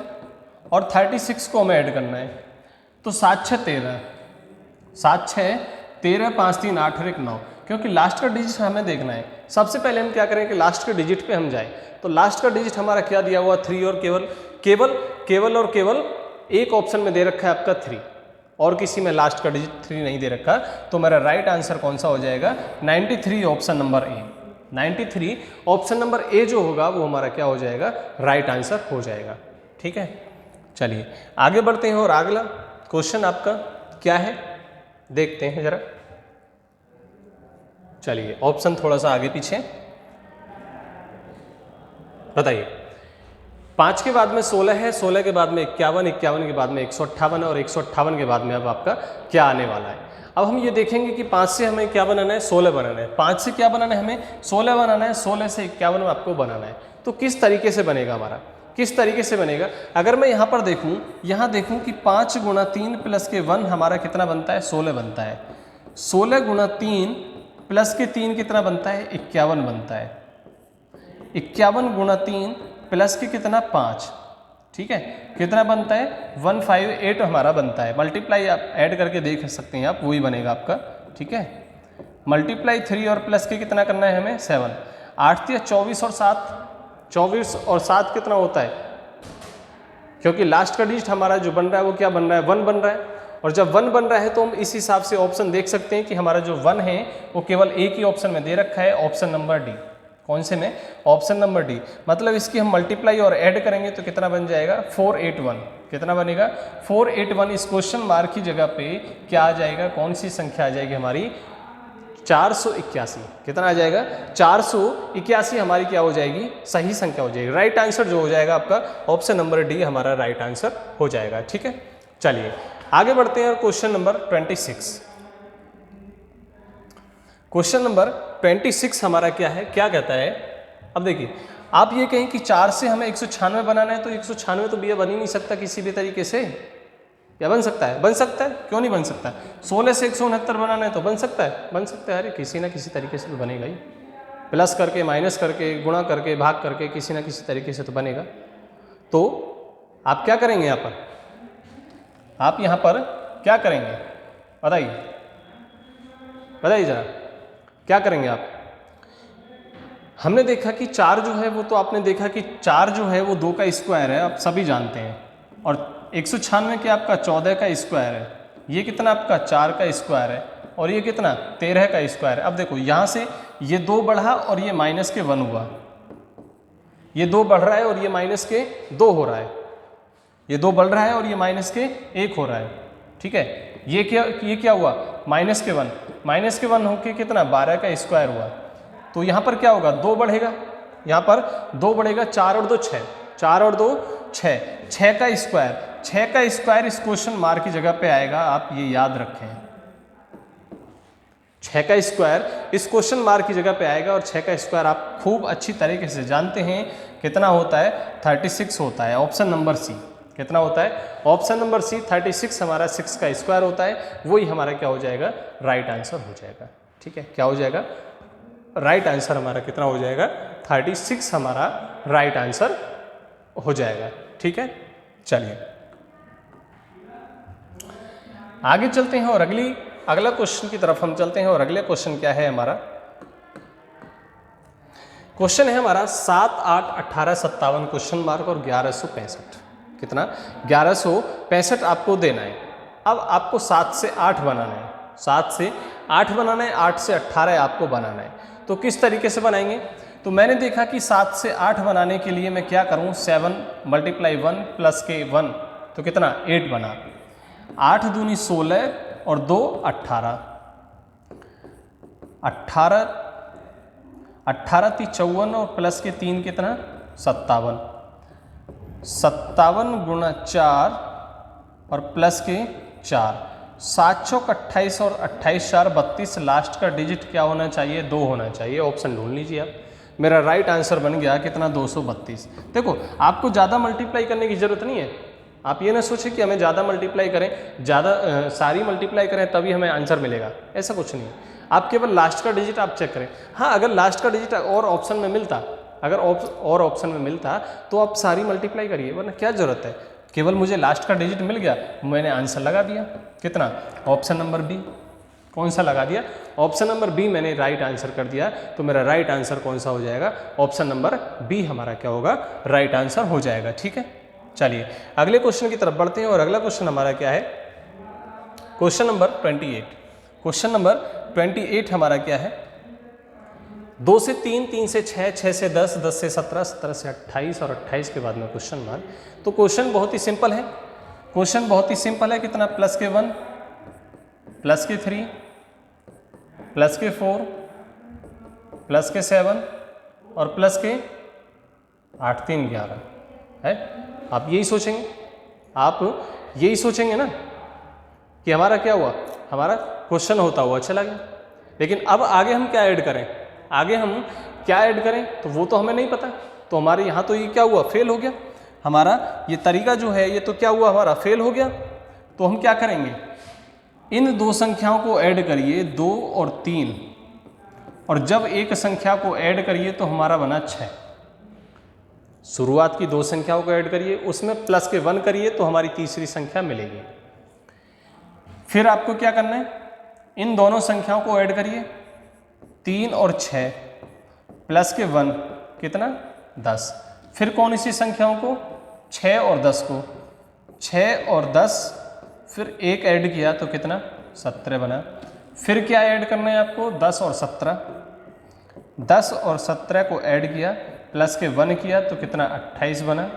और 36 को हमें ऐड करना है। तो 7 6 13, 7 6 13, 5 3 8 और 1 9, क्योंकि लास्ट का डिजिट हमें देखना है। सबसे पहले हम क्या करें कि लास्ट के डिजिट पे हम जाएं। तो लास्ट का डिजिट हमारा क्या दिया हुआ, 3, और केवल एक ऑप्शन में दे रखा है आपका 3, और किसी में लास्ट का डिजिट 3 नहीं दे रखा। तो मेरा राइट आंसर कौन सा हो जाएगा, 93 ऑप्शन नंबर ए। 93 ऑप्शन नंबर ए जो होगा वो हमारा क्या हो जाएगा, राइट आंसर हो जाएगा। ठीक है, चलिए आगे बढ़ते हैं और अगला क्वेश्चन आपका क्या है देखते हैं जरा। चलिए ऑप्शन थोड़ा सा आगे पीछे बताइए। 5 के बाद में 16 है, 16 के बाद में 51, 51 के बाद में 158 और 158 के बाद में अब आपका क्या आने वाला है। अब हम ये देखेंगे कि 5 से हमें क्या बनाना है, 16 बनाना है। 5 से क्या बनाना है, हमें 16 बनाना है। 16 से 51 में आपको बनाना है। तो किस तरीके से बनेगा हमारा, किस तरीके से बनेगा। अगर मैं यहाँ पर देखूँ, यहाँ देखूँ कि 5 गुणा 3 प्लस के 1 हमारा कितना बनता है, 16 बनता है। 16 गुणा 3 प्लस के 3 कितना बनता है, 51 बनता है। 51 गुणा 3 प्लस के कितना 5, ठीक है, कितना बनता है 158 हमारा बनता है। मल्टीप्लाई आप ऐड करके देख सकते हैं आप, वही बनेगा आपका। ठीक है, मल्टीप्लाई 3 और प्लस के कितना करना है हमें 7, 8 या 24 और 7, 24 और 7 कितना होता है, क्योंकि लास्ट का डिजिट हमारा जो बन रहा है वो क्या बन रहा है, 1 बन रहा है। और जब 1 बन रहा है तो हम इस हिसाब से ऑप्शन देख सकते हैं कि हमारा जो 1 है वो केवल एक ही ऑप्शन में दे रखा है, ऑप्शन नंबर डी। कौन से में, ऑप्शन नंबर डी। मतलब इसकी हम मल्टीप्लाई और ऐड करेंगे तो कितना बन जाएगा 481। कितना बनेगा 481। इस क्वेश्चन मार्क की जगह पे क्या आ जाएगा, कौन सी संख्या आ जाएगी हमारी 481। कितना आ जाएगा 481 हमारी क्या हो जाएगी, सही संख्या हो जाएगी। राइट आंसर जो हो जाएगा आपका ऑप्शन नंबर डी हमारा राइट आंसर हो जाएगा। ठीक है, चलिए आगे बढ़ते हैं। Question number 26। क्वेश्चन नंबर 26 हमारा क्या है, क्या कहता है। अब देखिए, आप ये कहें कि 4 से हमें 196 बनाना है, तो 196 तो भैया बन ही नहीं सकता किसी भी तरीके से। या बन सकता है, बन सकता है, क्यों नहीं बन सकता। 16 से 169 बनाना है तो बन सकता है, बन सकता है। अरे किसी ना किसी तरीके से तो बनेगा ही, प्लस करके, माइनस करके, गुणा करके, भाग करके, किसी ना किसी तरीके से तो बनेगा। तो आप क्या करेंगे यहाँ पर, आप यहाँ पर क्या करेंगे बताइए, बताइए जरा क्या करेंगे आप। हमने देखा कि 4 जो है वो, तो आपने देखा कि 4 जो है वो 2 का स्क्वायर है, आप सभी जानते हैं। और 196 क्या आपका 14 का स्क्वायर है। ये कितना आपका 4 का स्क्वायर है, और ये कितना 13 का स्क्वायर है। अब देखो यहाँ से ये 2 बढ़ा और ये माइनस के 1 हुआ, ये 2 बढ़ रहा है और ये माइनस के 2 हो रहा है, ये 2 बढ़ रहा है और ये माइनस के 1 हो रहा है। ठीक है, ये क्या हुआ माइनस के 1, माइनस के 1 होके कितना 12 का स्क्वायर हुआ। तो यहाँ पर क्या होगा 2 बढ़ेगा, यहाँ पर 2 बढ़ेगा, 4 और 2 6, 4 और 2 6, 6 का स्क्वायर, 6 का स्क्वायर इस क्वेश्चन मार्क की जगह पे आएगा, आप ये याद रखें। 6 का स्क्वायर इस क्वेश्चन मार्क की जगह पे आएगा, और 6 का स्क्वायर आप खूब अच्छी तरीके से जानते हैं कितना होता है 36 होता है। ऑप्शन नंबर सी कितना होता है, ऑप्शन नंबर सी 36 हमारा 6 का स्क्वायर होता है, वही हमारा क्या हो जाएगा राइट आंसर हो जाएगा। ठीक है, क्या हो जाएगा राइट आंसर हमारा कितना हो जाएगा 36 हमारा राइट आंसर हो जाएगा। ठीक है, चलिए आगे चलते हैं और अगला क्वेश्चन की तरफ हम चलते हैं। और अगला क्वेश्चन क्या है हमारा, क्वेश्चन है हमारा 7 8 18 57 क्वेश्चन मार्क और 1165। कितना 1165 आपको देना है। अब आपको 7 से 8 बनाना है, 7 से 8 बनाना है, 8 से 18 आपको बनाना है। तो किस तरीके से बनाएंगे, तो मैंने देखा कि 7 से 8 बनाने के लिए मैं क्या करूं, 7 × 1 प्लस के 1 तो कितना 8 बना, 8 दूनी 16 और 2 18, 18 × 3 = 54 और प्लस के 3 कितना 57, 57 × 4 और प्लस के 4, 7 × 28 और 28 × 4 32। लास्ट का डिजिट क्या होना चाहिए 2 होना चाहिए। ऑप्शन ढूंढ लीजिए आप, मेरा राइट आंसर बन गया कितना 232। देखो आपको ज़्यादा मल्टीप्लाई करने की ज़रूरत नहीं है, आप ये ना सोचें कि हमें ज़्यादा मल्टीप्लाई करें, ज़्यादा सारी मल्टीप्लाई करें तभी हमें आंसर मिलेगा, ऐसा कुछ नहीं है। आप केवल लास्ट का डिजिट आप चेक करें। हाँ, अगर लास्ट का डिजिट और ऑप्शन में मिलता, अगर और ऑप्शन में मिलता तो आप सारी मल्टीप्लाई करिए, वरना क्या ज़रूरत है। केवल मुझे लास्ट का डिजिट मिल गया, मैंने आंसर लगा दिया। कितना? Option number B. कौन सा लगा दिया? ऑप्शन नंबर बी मैंने राइट आंसर कर दिया। तो मेरा राइट आंसर कौन सा हो जाएगा? ऑप्शन नंबर बी हमारा क्या होगा? राइट आंसर हो जाएगा। ठीक है, चलिए अगले क्वेश्चन की तरफ बढ़ते हैं। और अगला क्वेश्चन हमारा क्या है? Question number 28। क्वेश्चन नंबर 28 हमारा क्या है? 2 से 3, 3 से 6, 6 से 10, 10 से 17, 17 से 28 और 28 के बाद में क्वेश्चन मार्क। तो क्वेश्चन बहुत ही सिंपल है। क्वेश्चन बहुत ही सिंपल है। कितना? प्लस के 1, प्लस के 3, प्लस के 4, प्लस के 7 और प्लस के 8, 3, 11 है। आप यही सोचेंगे, आप यही सोचेंगे ना कि हमारा क्या हुआ, हमारा क्वेश्चन होता हुआ चला गया। लेकिन अब आगे हम क्या ऐड करें, आगे हम क्या ऐड करें तो वो तो हमें नहीं पता। तो हमारे यहाँ तो ये क्या हुआ? फेल हो गया। हमारा ये तरीका जो है ये तो क्या हुआ? हमारा फेल हो गया। तो हम क्या करेंगे? इन दो संख्याओं को ऐड करिए, 2 और 3, और जब एक संख्या को ऐड करिए तो हमारा बना 6। शुरुआत की 2 संख्याओं को ऐड करिए, उसमें प्लस के 1 करिए तो हमारी तीसरी संख्या मिलेगी। फिर आपको क्या करना है? इन दोनों संख्याओं को ऐड करिए, 3 और 6, प्लस के 1 कितना? 10। फिर कौन सी संख्याओं को? 6 और 10 को। 6 और 10 फिर 1 ऐड किया तो कितना? 17 बना। फिर क्या ऐड करना है आपको? 10 और 17। 10 और 17 को ऐड किया, प्लस के 1 किया तो कितना? 28 बना।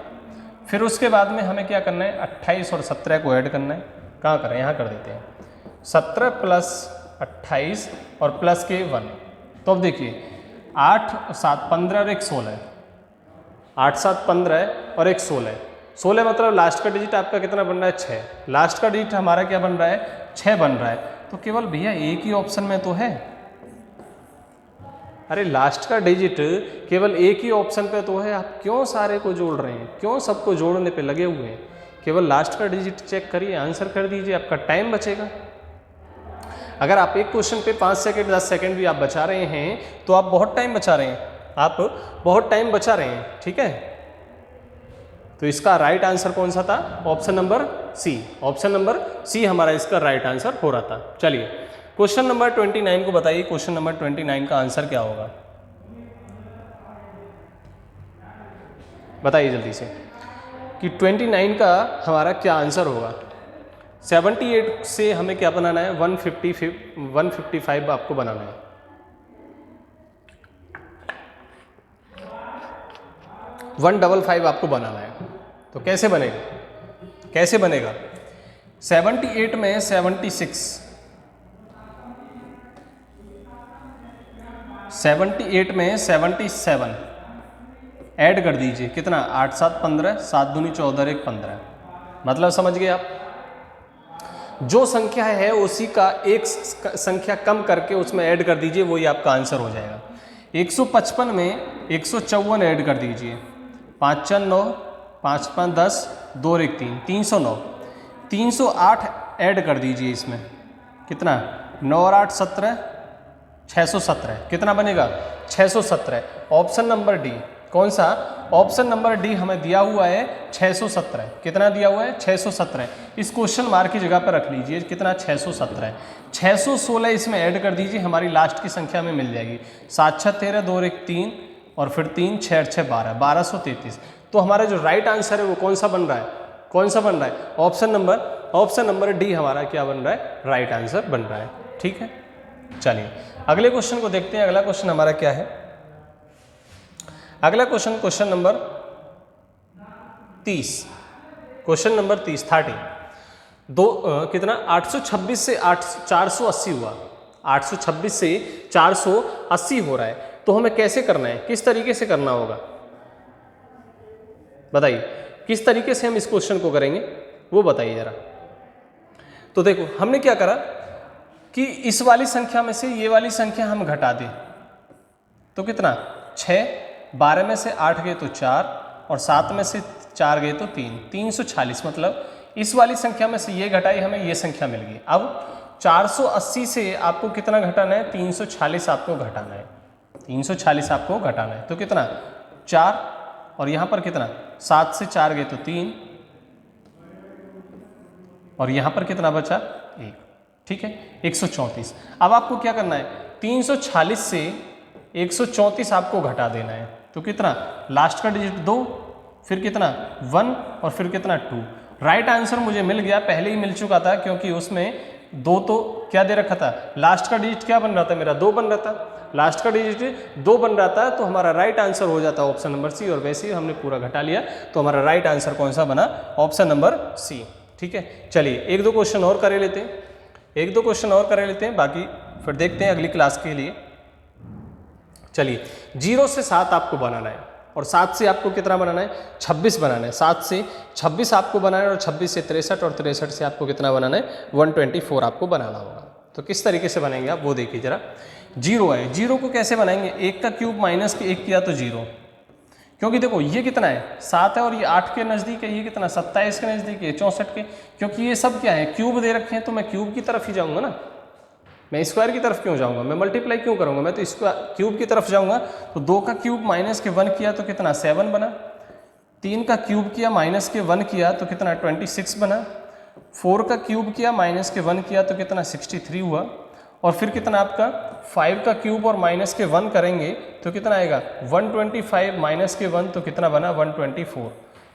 फिर उसके बाद में हमें क्या करना है? 28 और 17 को ऐड करना है। कहाँ करें? यहाँ कर देते हैं। 17 प्लस 28 और प्लस के 1। तो अब देखिए 8 और 7 15 और 1 16 है। 8 7 15 है और 1 16 है। 16 मतलब लास्ट का डिजिट आपका कितना बन रहा है? 6। लास्ट का डिजिट हमारा क्या बन रहा है? 6 बन रहा है। तो केवल भैया एक ही ऑप्शन में तो है। अरे लास्ट का डिजिट केवल एक ही ऑप्शन पे तो है, आप क्यों सारे को जोड़ रहे हैं? क्यों सबको जोड़ने पे लगे हुए हैं? केवल लास्ट का डिजिट चेक करिए, आंसर कर दीजिए, आपका टाइम बचेगा। अगर आप एक क्वेश्चन पे 5 सेकंड 10 सेकंड भी आप बचा रहे हैं तो आप बहुत टाइम बचा रहे हैं, आप बहुत टाइम बचा रहे हैं। ठीक है, तो इसका राइट आंसर कौन सा था? Option number C. Option number C हमारा इसका राइट आंसर हो रहा था। चलिए क्वेश्चन नंबर 29 को बताइए। क्वेश्चन नंबर 29 का आंसर क्या होगा? बताइए जल्दी से कि 29 का हमारा क्या आंसर होगा। 78 से हमें क्या बनाना है? 155 आपको बनाना है। वन 155 आपको बनाना है। तो कैसे बनेगा? कैसे बनेगा? 78 में 76, 78 में 77 ऐड कर दीजिए। कितना? 8 7 15, 7 दूनी 14, 1 15। मतलब समझ गए आप? जो संख्या है उसी का एक संख्या कम करके उसमें ऐड कर दीजिए, वही आपका आंसर हो जाएगा। 155 में 154 ऐड कर दीजिए। 5 4 9, 5 5 10, 2 और 1 3, 309। 308 ऐड कर दीजिए इसमें। कितना? 9 और 8 17, 617। कितना बनेगा? 617। Option number D. कौन सा? ऑप्शन नंबर डी हमें दिया हुआ है 617। कितना दिया हुआ है? 617। इस क्वेश्चन मार्क की जगह पर रख लीजिए। कितना? 617। 616 इसमें ऐड कर दीजिए, हमारी लास्ट की संख्या में मिल जाएगी। 7 6 13, 2 और 1 3 और फिर 3 6 6 12, 1233। तो हमारा जो राइट आंसर है वो कौन सा बन रहा है? कौन सा बन रहा है? ऑप्शन नंबर डी हमारा क्या बन रहा है? राइट आंसर बन रहा है। ठीक है, चलिए अगले क्वेश्चन को देखते हैं। अगला क्वेश्चन हमारा क्या है? अगला question, question number 30। Question number 30 कितना? 826 से 480 हुआ। 826 से 480 हो रहा है। तो हमें कैसे करना है? किस तरीके से करना होगा? बताइए किस तरीके से हम इस क्वेश्चन को करेंगे, वो बताइए जरा। तो देखो हमने क्या करा कि इस वाली संख्या में से ये वाली संख्या हम घटा दें तो कितना? 6, 12 में से 8 गए तो 4 और 7 में से 4 गए तो 3, 346, मतलब इस वाली संख्या में से ये घटाई, हमें ये संख्या मिल गई। अब 480 से आपको कितना घटाना है, 346 आपको घटाना है, 346 आपको घटाना है। तो कितना 4, और यहाँ पर कितना 7 से 4 गए तो 3, और यहाँ पर कितना बचा 1, ठीक है 134। अब आपको क्या करना है, 346 से 134 आपको घटा देना है। तो कितना, लास्ट का डिजिट 2, फिर कितना 1, और फिर कितना 2। राइट आंसर मुझे मिल गया, पहले ही मिल चुका था, क्योंकि उसमें 2 तो क्या दे रखा था, लास्ट का डिजिट क्या बन रहा था मेरा, 2 बन रहा था, लास्ट का डिजिट 2 बन रहा था, तो हमारा राइट आंसर हो जाता है ऑप्शन नंबर सी। और वैसे ही हमने पूरा घटा लिया, तो हमारा राइट आंसर कौन सा बना, ऑप्शन नंबर सी। ठीक है, चलिए 1-2 क्वेश्चन और कर लेते हैं, 1-2 क्वेश्चन और कर लेते हैं, बाकी फिर देखते हैं अगली क्लास के लिए। चलिए 0 से 7 आपको बनाना है, और 7 से आपको कितना बनाना है, 26 बनाना है। 7 से 26 आपको बनाना है, और 26 से 63, और 63 से आपको कितना बनाना है, 124 आपको बनाना होगा। तो किस तरीके से बनाएंगे आप वो देखिए जरा। 0 है, 0 को कैसे बनाएंगे, 1 का क्यूब माइनस के 1 किया तो 0, क्योंकि देखो ये कितना है 7 है, और ये 8 के नज़दीक है, ये कितना 27 के नज़दीक है, 64 के, क्योंकि ये सब क्या है क्यूब दे रखे हैं, तो मैं क्यूब की तरफ ही जाऊँगा ना, मैं स्क्वायर की तरफ क्यों जाऊंगा, मैं मल्टीप्लाई क्यों करूंगा, मैं तो स्क्वायर क्यूब की तरफ जाऊंगा। तो 2 का क्यूब माइनस के 1 किया तो कितना 7 बना, 3 का क्यूब किया माइनस के 1 किया तो कितना 26 बना, 4 का क्यूब किया माइनस के 1 किया तो कितना 63 हुआ, और फिर कितना आपका 5 का क्यूब और माइनस के 1 करेंगे तो कितना आएगा 125 माइनस के 1 तो कितना बना 124,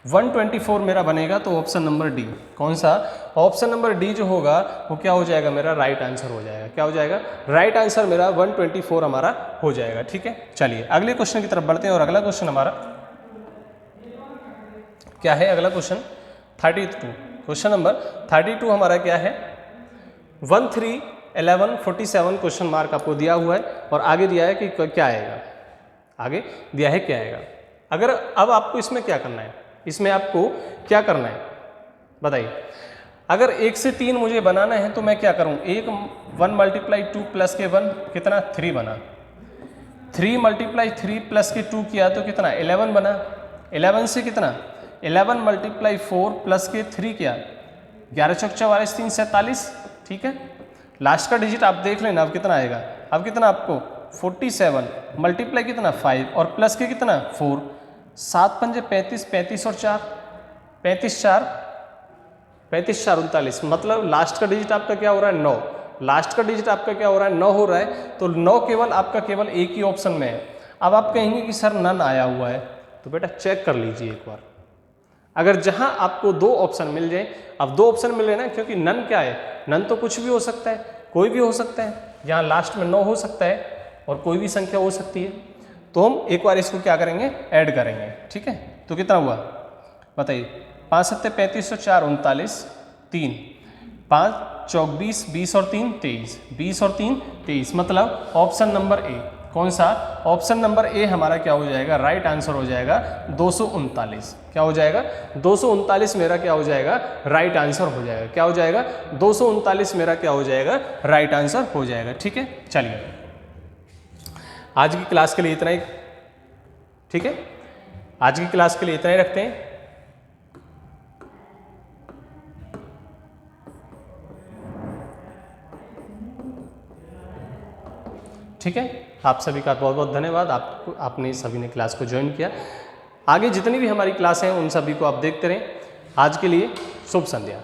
124 मेरा बनेगा। तो ऑप्शन नंबर डी, कौन सा, ऑप्शन नंबर डी जो होगा वो क्या हो जाएगा, मेरा राइट आंसर हो जाएगा। क्या हो जाएगा, राइट आंसर मेरा 124 हमारा हो जाएगा। ठीक है, चलिए अगले क्वेश्चन की तरफ बढ़ते हैं, और अगला क्वेश्चन हमारा क्या है, अगला क्वेश्चन 32, क्वेश्चन नंबर 32 हमारा क्या है, 1, 3, 11, 47 क्वेश्चन मार्क आपको दिया हुआ है, और आगे दिया है कि क्या आएगा, आगे दिया है क्या आएगा। अगर अब आपको इसमें क्या करना है, इसमें आपको क्या करना है बताइए। अगर 1 से 3 मुझे बनाना है तो मैं क्या करूं, 1 × 2 प्लस के 1 कितना 3 बना, 3 × 3 प्लस के 2 किया तो कितना 11 बना, 11 से कितना 11 × 4 प्लस के 3 किया 11 चौक 44, 3 47। ठीक है, लास्ट का डिजिट आप देख लेना अब कितना आएगा, अब कितना आपको 47 मल्टीप्लाई कितना 5 और प्लस के कितना 4, 7 पंजे 35, 35 और 4 35, 4 35, 4 39, मतलब लास्ट का डिजिट आपका क्या हो रहा है 9, लास्ट का डिजिट आपका क्या हो रहा है 9 हो रहा है। तो 9 केवल आपका केवल एक ही ऑप्शन में है। अब आप कहेंगे कि सर नन आया हुआ है, तो बेटा चेक कर लीजिए एक बार, अगर जहां आपको 2 ऑप्शन मिल जाए, अब 2 ऑप्शन मिले ना, क्योंकि नन क्या है, नन तो कुछ भी हो सकता है, कोई भी हो सकता है, यहाँ लास्ट में 9 हो सकता है और कोई भी संख्या हो सकती है। तो हम एक बार इसको क्या करेंगे, ऐड करेंगे। ठीक है, तो कितना हुआ बताइए, 5 7 35 और 4 39, 3 5 चौक 20, 20 और 3 23, 20 और 3 23, मतलब ऑप्शन नंबर ए, कौन सा, ऑप्शन नंबर ए हमारा क्या हो जाएगा, राइट आंसर हो जाएगा 239। क्या हो जाएगा 239 मेरा क्या हो जाएगा, राइट आंसर हो जाएगा। क्या हो जाएगा 239 मेरा क्या हो जाएगा, राइट आंसर हो जाएगा। ठीक है, चलिए आज की क्लास के लिए इतना ही। ठीक है, आज की क्लास के लिए इतना ही रखते हैं। ठीक है, आप सभी का बहुत बहुत धन्यवाद, आपने सभी ने क्लास को ज्वाइन किया। आगे जितनी भी हमारी क्लास हैं उन सभी को आप देखते रहें। आज के लिए शुभ संध्या।